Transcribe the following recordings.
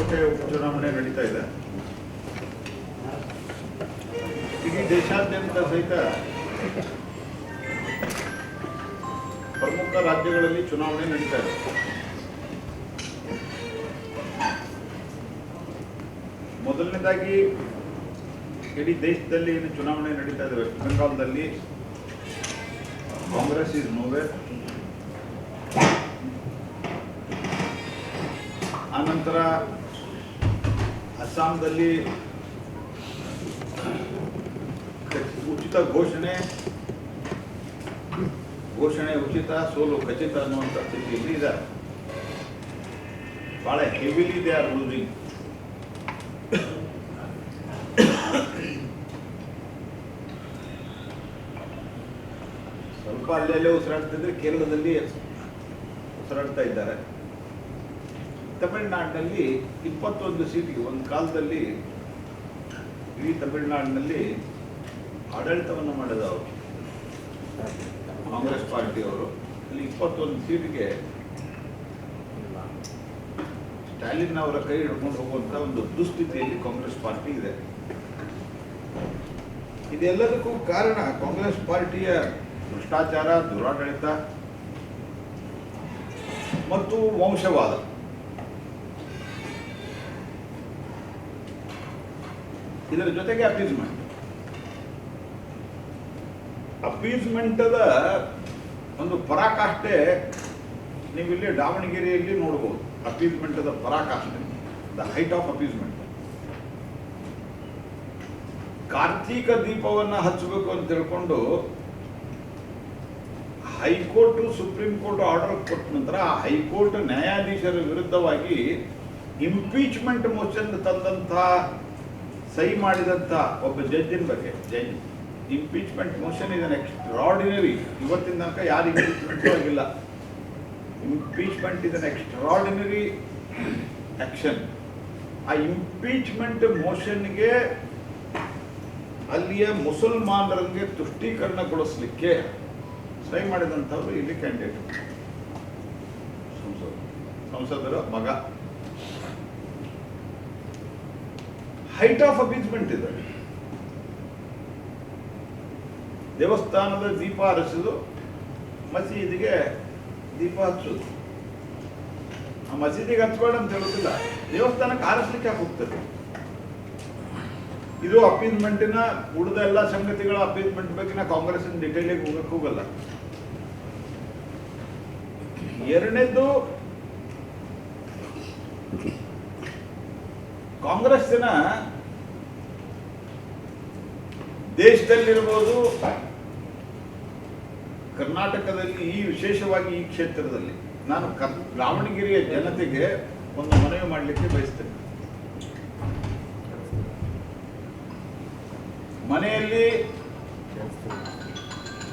ಬಾಗಲಕೋಟೆ ಉಪಚುನಾವಣೆ ನಡೀತಾ ಇದೆ. ಇಡೀ ದೇಶಾದ್ಯಂತ ಸಹಿತ ಪ್ರಮುಖ ರಾಜ್ಯಗಳಲ್ಲಿ ಚುನಾವಣೆ ನಡೀತಾ ಇದೆ. ಮೊದಲನೇದಾಗಿ ಇಡೀ ದೇಶದಲ್ಲಿ ಏನು ಚುನಾವಣೆ ನಡೀತಾ ಇದೆ, ವೆಸ್ಟ್ ಬೆಂಗಾಲ್ದಲ್ಲಿ ಕಾಂಗ್ರೆಸ್ ಇಸ್ ನೋವೇರ್. ಆನಂತರ ಅಸ್ಸಾಂದಲ್ಲಿ ಉಚಿತ ಘೋಷಣೆ ಉಚಿತ, ಸೋಲು ಖಚಿತ ಅನ್ನುವಂಥ ಸ್ಥಿತಿಯಲ್ಲಿ ಇದೆ. ಬಹಳ ಹೆವಿಲಿ ದೇ ಆರ್ ಲೂಸಿಂಗ್. ಸ್ವಲ್ಪ ಅಲ್ಲೇ ಉಸಿರಾಡ್ತಿದ್ರೆ ಕೇರಳದಲ್ಲಿ ಉಸಿರಾಡ್ತಾ ಇದ್ದಾರೆ. ತಮಿಳುನಾಡಿನಲ್ಲಿ 21 ಸೀಟಿಗೆ ಒಂದು ಕಾಲದಲ್ಲಿ ಇಡೀ ತಮಿಳುನಾಡಿನಲ್ಲಿ ಆಡಳಿತವನ್ನು ಮಾಡಿದ ಅವರು ಕಾಂಗ್ರೆಸ್ ಪಾರ್ಟಿಯವರು. ಅಲ್ಲಿ 21 ಸೀಟಿಗೆ ಸ್ಟಾಲಿನ್ ಅವರ ಕೈ ಹಿಡ್ಕೊಂಡು ಹೋಗುವಂತ ಒಂದು ದುಸ್ಥಿತಿಯಲ್ಲಿ ಕಾಂಗ್ರೆಸ್ ಪಾರ್ಟಿ ಇದೆ. ಇದೆಲ್ಲದಕ್ಕೂ ಕಾರಣ ಕಾಂಗ್ರೆಸ್ ಪಾರ್ಟಿಯ ಭ್ರಷ್ಟಾಚಾರ, ದುರಾಡಳಿತ ಮತ್ತು ವಂಶವಾದ. ಇದರ ಜೊತೆಗೆ ಅಪೀಸ್ಮೆಂಟದ ಒಂದು ಪರಾಕಾಷ್ಠೆ ನೀವಿಲ್ಲಿ ದಾವಣಗೆರೆಯಲ್ಲಿ ನೋಡಬಹುದು. ಅಪೀಸ್ಮೆಂಟದ ಪರಾಕಾಷ್ಠೆ, ದ ಹೈಟ್ ಆಫ್ ಅಪೀಸ್ಮೆಂಟ್. ಕಾರ್ತೀಕ ದೀಪವನ್ನು ಹಚ್ಚಬೇಕು ಅಂತ ತಿಳ್ಕೊಂಡು ಹೈಕೋರ್ಟ್ ಸುಪ್ರೀಂ ಕೋರ್ಟ್ ಆರ್ಡರ್ ಕೊಟ್ಟ ನಂತರ ಆ ಹೈಕೋರ್ಟ್ ನ್ಯಾಯಾಧೀಶರ ವಿರುದ್ಧವಾಗಿ ಇಂಪೀಚ್ಮೆಂಟ್ ಮೋಷನ್ ತಂದಂತಹ ಸಹಿ ಮಾಡಿದಂಥ ಒಬ್ಬ ಜಡ್ಜಿನ ಬಗ್ಗೆ, impeachment motion is an extraordinary. ಇವತ್ತಿನ ತನಕ ಯಾರು ಇಂಪೀಚ್ಮೆಂಟ್ ಆಗಿಲ್ಲ. Impeachment is an extraordinary action. ಆ ಇಂಪೀಚ್ಮೆಂಟ್ ಮೋಷನ್ಗೆ ಅಲ್ಲಿಯ ಮುಸಲ್ಮಾನರಿಗೆ ತುಷ್ಟೀಕರಣಗೊಳಿಸಲಿಕ್ಕೆ ಸಹಿ ಮಾಡಿದಂಥವ್ರು ಇಲ್ಲಿ ಕ್ಯಾಂಡಿಡೇಟ್, ಸಂಸದರ ಮಗ. ಹೈಟ್ ಆಫ್ ಅಪೀಸ್ಮೆಂಟ್ ಇದೆ. ದೇವಸ್ಥಾನದ ದೀಪ ಹರಿಸೋದು, ಮಸೀದಿಗೆ ದೀಪ ಹಚ್ಚೋದು. ಆ ಮಸೀದಿಗೆ ಹಚ್ಚಬೇಡ ಅಂತ ಹೇಳೋದಿಲ್ಲ, ದೇವಸ್ಥಾನಕ್ಕೆ ಹಾರಿಸ್ಲಿಕ್ಕೆ ಹೋಗ್ತದೆ. ಇದು ಅಪೀಸ್ಮೆಂಟಿನ ಉಳಿದ ಎಲ್ಲ ಸಂಗತಿಗಳ ಅಪೀಸ್ಮೆಂಟ್ ಬಗ್ಗೆ ನಾ ಕಾಂಗ್ರೆಸ್ ಡಿಟೇಲಿಗೆ ಹೋಗಕ್ಕೆ ಹೋಗಲ್ಲ. ಎರಡನೇದು, ಕಾಂಗ್ರೆಸ್ಸಿನ ದೇಶದಲ್ಲಿರ್ಬೋದು, ಕರ್ನಾಟಕದಲ್ಲಿ ಈ ವಿಶೇಷವಾಗಿ ಈ ಕ್ಷೇತ್ರದಲ್ಲಿ ನಾನು ದಾವಣಗೆರೆಯ ಜನತೆಗೆ ಒಂದು ಮನವಿ ಮಾಡಲಿಕ್ಕೆ ಬಯಸ್ತೇನೆ. ಮನೆಯಲ್ಲಿ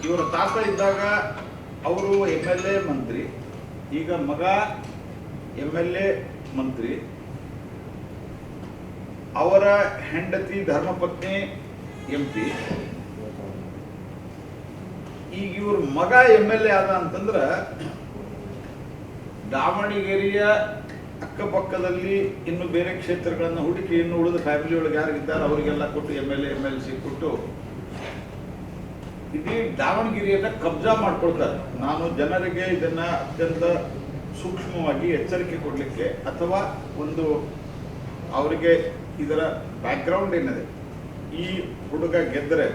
ಇವರ ತಾತ ಇದ್ದಾಗ ಅವರು MLA ಮಂತ್ರಿ, ಈಗ ಮಗ MLA ಮಂತ್ರಿ, ಅವರ ಹೆಂಡತಿ ಧರ್ಮಪತ್ನಿ MP. ಈಗ ಇವ್ರ ಮಗ MLA ಆದ ಅಂತಂದ್ರೆ ದಾವಣಗೆರೆಯ ಅಕ್ಕಪಕ್ಕದಲ್ಲಿ ಇನ್ನು ಬೇರೆ ಕ್ಷೇತ್ರಗಳನ್ನು ಹುಡುಕಿ ಇನ್ನು ಉಳಿದ ಫ್ಯಾಮಿಲಿ ಒಳಗೆ ಯಾರಿದ್ದಾರೆ ಅವರಿಗೆಲ್ಲ ಕೊಟ್ಟು MLA MLC ಕೊಟ್ಟು ಇಡೀ ದಾವಣಗೆರೆಯನ್ನ ಕಬ್ಜಾ ಮಾಡ್ಕೊಳ್ತಾರೆ. ನಾನು ಜನರಿಗೆ ಇದನ್ನ ಅತ್ಯಂತ ಸೂಕ್ಷ್ಮವಾಗಿ ಎಚ್ಚರಿಕೆ ಕೊಡಲಿಕ್ಕೆ, ಅಥವಾ ಒಂದು ಅವರಿಗೆ ಇದರ ಬ್ಯಾಕ್ಗ್ರೌಂಡ್ ಏನಿದೆ, ಈ ಹುಡುಗ ಗೆದ್ದರೆ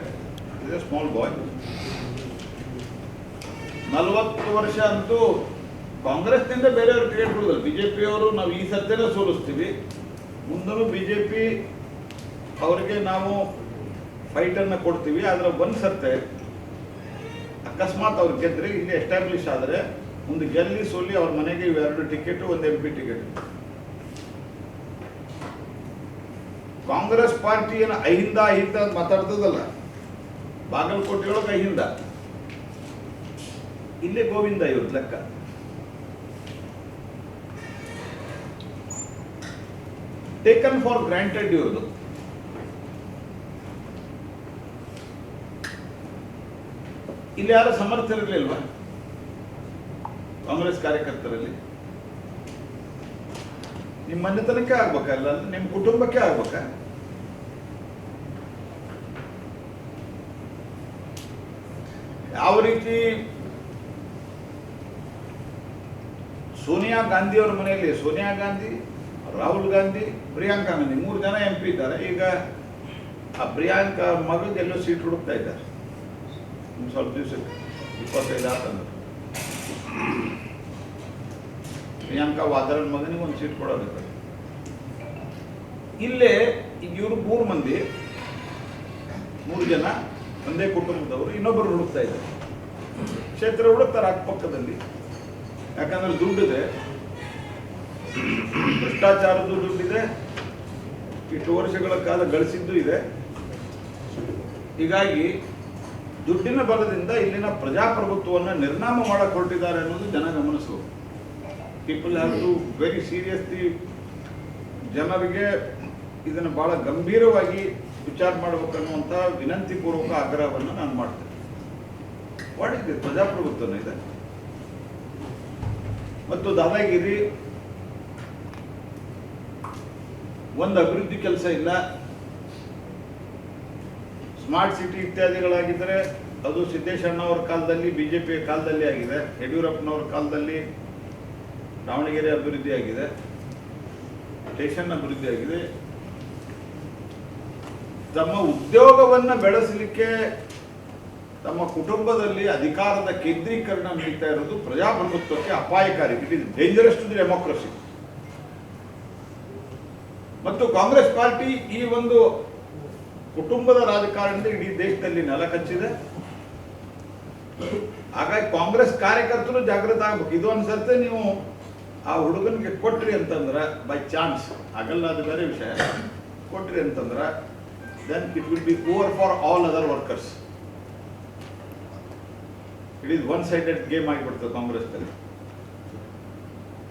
ಇದು ಸ್ಮಾಲ್ ಬಾಯ್, 40 ವರ್ಷ ಅಂತೂ ಕಾಂಗ್ರೆಸ್ನಿಂದ ಬೇರೆಯವರು ಟಿಕೆಟ್ ಕೊಡೋದಿಲ್ಲ. ಬಿಜೆಪಿಯವರು ನಾವು ಈ ಸತ್ಯನ ಸೋಲಿಸ್ತೀವಿ, ಮುಂದೂ ಬಿಜೆಪಿ ಅವರಿಗೆ ನಾವು ಫೈಟನ್ನು ಕೊಡ್ತೀವಿ. ಆದರೆ ಒಂದು ಸರ್ತೆ ಅಕಸ್ಮಾತ್ ಅವ್ರು ಗೆದ್ರೆ, ಇಲ್ಲಿ ಎಸ್ಟಾಬ್ಲಿಷ್ ಆದರೆ ಮುಂದೆ ಗೆಲ್ಲಿ ಸೋಲಿ ಅವ್ರ ಮನೆಗೆ 2 ticket, 1 MP ticket. Congress party ಏನು ಅಹಿಂದ ಅಂತ ಮಾತಾಡ್ತದಲ್ಲ, ಬಾಗಲಕೋಟೆಯೊಳಗೆ ಅಹಿಂದ, ಇಲ್ಲೇ ಗೋವಿಂದ ಇವ್ರ ಲೆಕ್ಕ. ಟೇಕನ್ ಫಾರ್ ಗ್ರಾಂಟೆಡ್ ಇವ್ರದು. ಇಲ್ಲಿ ಯಾರು ಸಮರ್ಥರಿರ್ಲಿಲ್ವಾ ಕಾಂಗ್ರೆಸ್ ಕಾರ್ಯಕರ್ತರಲ್ಲಿ? ನಿಮ್ಮ ಮನೆತನಕ್ಕೆ ಆಗ್ಬೇಕಲ್ಲ, ನಿಮ್ಮ ಕುಟುಂಬಕ್ಕೆ ಆಗ್ಬೇಕ. ಯಾವ ರೀತಿ ಸೋನಿಯಾ ಗಾಂಧಿ ಅವರ ಮನೆಯಲ್ಲಿ ಸೋನಿಯಾ ಗಾಂಧಿ, ರಾಹುಲ್ ಗಾಂಧಿ, ಪ್ರಿಯಾಂಕಾ ಗಾಂಧಿ 3 ಜನ MP ಇದ್ದಾರೆ. ಈಗ ಆ ಪ್ರಿಯಾಂಕಾ ಮಗಗೆ ಎಲ್ಲೋ ಸೀಟ್ ಹುಡುಕ್ತಾ ಇದ್ದಾರೆ. ಸ್ವಲ್ಪ ದಿವಸಕ್ಕೆ 25 ಆತಂದ್ರೆ ಪ್ರಿಯಾಂಕಾ ವಾದ್ರಾನ್ ಮಗನಿಗೆ ಒಂದು ಸೀಟ್ ಕೊಡೋದು. ಇಲ್ಲೇ ಈಗ ಇವರು 3 ಮಂದಿ 3 ಜನ ಒಂದೇ ಕುಟುಂಬದವರು ಇನ್ನೊಬ್ಬರು ಹುಡುಕ್ತಾ ಇದ್ದಾರೆ. ಕ್ಷೇತ್ರ ಹುಡುಕ್ತಾರೆ ಅಕ್ಕಪಕ್ಕದಲ್ಲಿ. ಯಾಕಂದ್ರೆ ದುಡ್ಡಿದೆ, ಭ್ರಷ್ಟಾಚಾರದ್ದು ದುಡ್ಡಿದೆ, ಇಷ್ಟು ವರ್ಷಗಳ ಕಾಲ ಗಳಿಸಿದ್ದು ಇದೆ. ಹೀಗಾಗಿ ದುಡ್ಡಿನ ಬಲದಿಂದ ಇಲ್ಲಿನ ಪ್ರಜಾಪ್ರಭುತ್ವವನ್ನು ನಿರ್ನಾಮ ಮಾಡಕ್ಕೆ ಹೊರಟಿದ್ದಾರೆ ಅನ್ನೋದು ಜನ ಗಮನಿಸಬೇಕು. People have to very seriously, ಜನರಿಗೆ ಇದನ್ನು ಬಹಳ ಗಂಭೀರವಾಗಿ ವಿಚಾರ ಮಾಡಬೇಕನ್ನುವಂಥ ವಿನಂತಿ ಪೂರ್ವಕ ಆಗ್ರಹವನ್ನು ನಾನು ಮಾಡ್ತೇನೆ. ವಾಟ್ ಇಸ್ ಪ್ರಜಾಪ್ರಭುತ್ವನ ಇದೆ ಮತ್ತು ದಾದಾಗಿರಿ. ಒಂದು ಅಭಿವೃದ್ಧಿ ಕೆಲಸ ಇಲ್ಲ. ಸ್ಮಾರ್ಟ್ ಸಿಟಿ ಇತ್ಯಾದಿಗಳಾಗಿದ್ದರೆ ಅದು ಸಿದ್ದೇಶಣ್ಣವರ ಕಾಲದಲ್ಲಿ, ಬಿಜೆಪಿಯ ಕಾಲದಲ್ಲಿ ಆಗಿದೆ. ಯಡಿಯೂರಪ್ಪನವರ ಕಾಲದಲ್ಲಿ ದಾವಣಗೆರೆ ಅಭಿವೃದ್ಧಿ ಆಗಿದೆ, ಸ್ಟೇಷನ್ ಅಭಿವೃದ್ಧಿ ಆಗಿದೆ. ತಮ್ಮ ಉದ್ಯೋಗವನ್ನು ಬೆಳೆಸಲಿಕ್ಕೆ ತಮ್ಮ ಕುಟುಂಬದಲ್ಲಿ ಅಧಿಕಾರದ ಕೇಂದ್ರೀಕರಣ ನಡೀತಾ ಇರೋದು ಪ್ರಜಾಪ್ರಭುತ್ವಕ್ಕೆ ಅಪಾಯಕಾರಿ. It is dangerous to the democracy. ಮತ್ತು ಕಾಂಗ್ರೆಸ್ ಪಾರ್ಟಿ ಈ ಒಂದು ಕುಟುಂಬದ ರಾಜಕಾರಣದಿಂದ ಇಡೀ ದೇಶದಲ್ಲಿ ನೆಲ ಕಚ್ಚಿದೆ. ಹಾಗಾಗಿ ಕಾಂಗ್ರೆಸ್ ಕಾರ್ಯಕರ್ತರು ಜಾಗೃತ ಆಗ್ಬೇಕು. ಇದು ಅನ್ಸತ್ತೆ ನೀವು ಆ ಹುಡುಗನಿಗೆ ಕೊಟ್ರಿ ಅಂತಂದ್ರೆ ಬೈ ಚಾನ್ಸ್ ಆಗಲ್ಲ, ಅದು ಬೇರೆ ವಿಷಯ. ಕೊಟ್ರಿ ಅಂತಂದ್ರೆ then it will be over for all other workers. It is one sided game ಆಗಿಬಿಡ್ತದೆ ಕಾಂಗ್ರೆಸ್ನಲ್ಲಿ.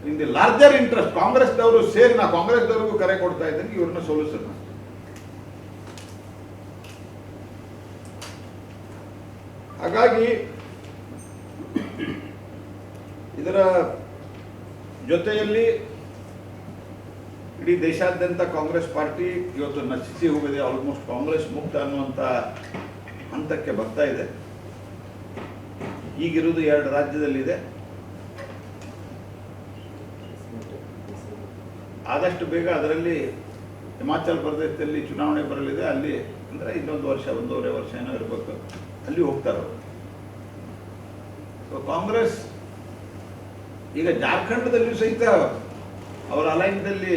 ಇನ್ ದಿ ಲಾರ್ಜರ್ ಇಂಟ್ರೆಸ್ಟ್ ಕಾಂಗ್ರೆಸ್ದವರು ಸೇರಿ, ನಾ ಕಾಂಗ್ರೆಸ್ದವ್ರಿಗೂ ಕರೆ ಕೊಡ್ತಾ ಇದ್ದೀನಿ, ಇವ್ರನ್ನ ಸೋಲಿಸೋಣ. ಹಾಗಾಗಿ ಇದರ ಜೊತೆಯಲ್ಲಿ ಇಡೀ ದೇಶಾದ್ಯಂತ ಕಾಂಗ್ರೆಸ್ ಪಾರ್ಟಿ ಇವತ್ತು ನಶಿಸಿ ಹೋಗಿದೆ. ಆಲ್ಮೋಸ್ಟ್ ಕಾಂಗ್ರೆಸ್ ಮುಕ್ತ ಅನ್ನುವಂಥ ಹಂತಕ್ಕೆ ಬರ್ತಾ ಇದೆ. ಈಗಿರುವುದು 2 ರಾಜ್ಯದಲ್ಲಿದೆ. ಆದಷ್ಟು ಬೇಗ ಅದರಲ್ಲಿ ಹಿಮಾಚಲ ಪ್ರದೇಶದಲ್ಲಿ ಚುನಾವಣೆ ಬರಲಿದೆ. ಅಲ್ಲಿ ಅಂದರೆ ಇನ್ನೊಂದು ವರ್ಷ, 1.5 ವರ್ಷ ಏನೋ ಇರಬೇಕು, ಅಲ್ಲಿ ಹೋಗ್ತಾರೆ ಅವರು. ಸೊ ಕಾಂಗ್ರೆಸ್ ಈಗ ಜಾರ್ಖಂಡದಲ್ಲಿಯೂ ಸಹಿತ ಅವರ ಅಲೈನ್ದಲ್ಲಿ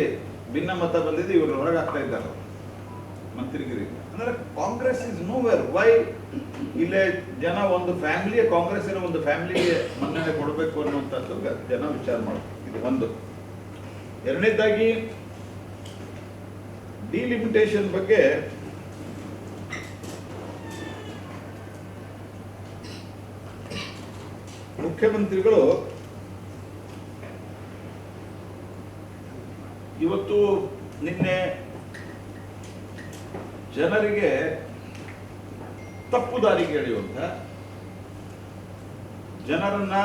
ಭಿನ್ನ ಮತ ಬಂದಿದೆ. ಇವರು ಹೊರಗೆ ಆಗ್ತಾ ಇದ್ದಾರೆ ಮಂತ್ರಿಗಿರಿ. ಅಂದರೆ ಕಾಂಗ್ರೆಸ್ ಇಸ್ ನೋವೇರ್. ವೈ ಇಲ್ಲೇ ಜನ ಒಂದು ಫ್ಯಾಮಿಲಿಯ, ಕಾಂಗ್ರೆಸ್ಸಿನ ಒಂದು ಫ್ಯಾಮಿಲಿಗೆ ಮನ್ನಣೆ ಕೊಡಬೇಕು ಅನ್ನುವಂಥದ್ದು ಜನ ವಿಚಾರ ಮಾಡಬೇಕು. ಇದು ಒಂದು. ಎರಡನೇದಾಗಿ ಡಿಲಿಮಿಟೇಷನ್ ಬಗ್ಗೆ ಮುಖ್ಯಮಂತ್ರಿಗಳು ಇವತ್ತು ನಿನ್ನೆ ಜನರಿಗೆ ತಪ್ಪು ದಾರಿಗೆ ಎಳೆಯುವಂತ, ಜನರನ್ನ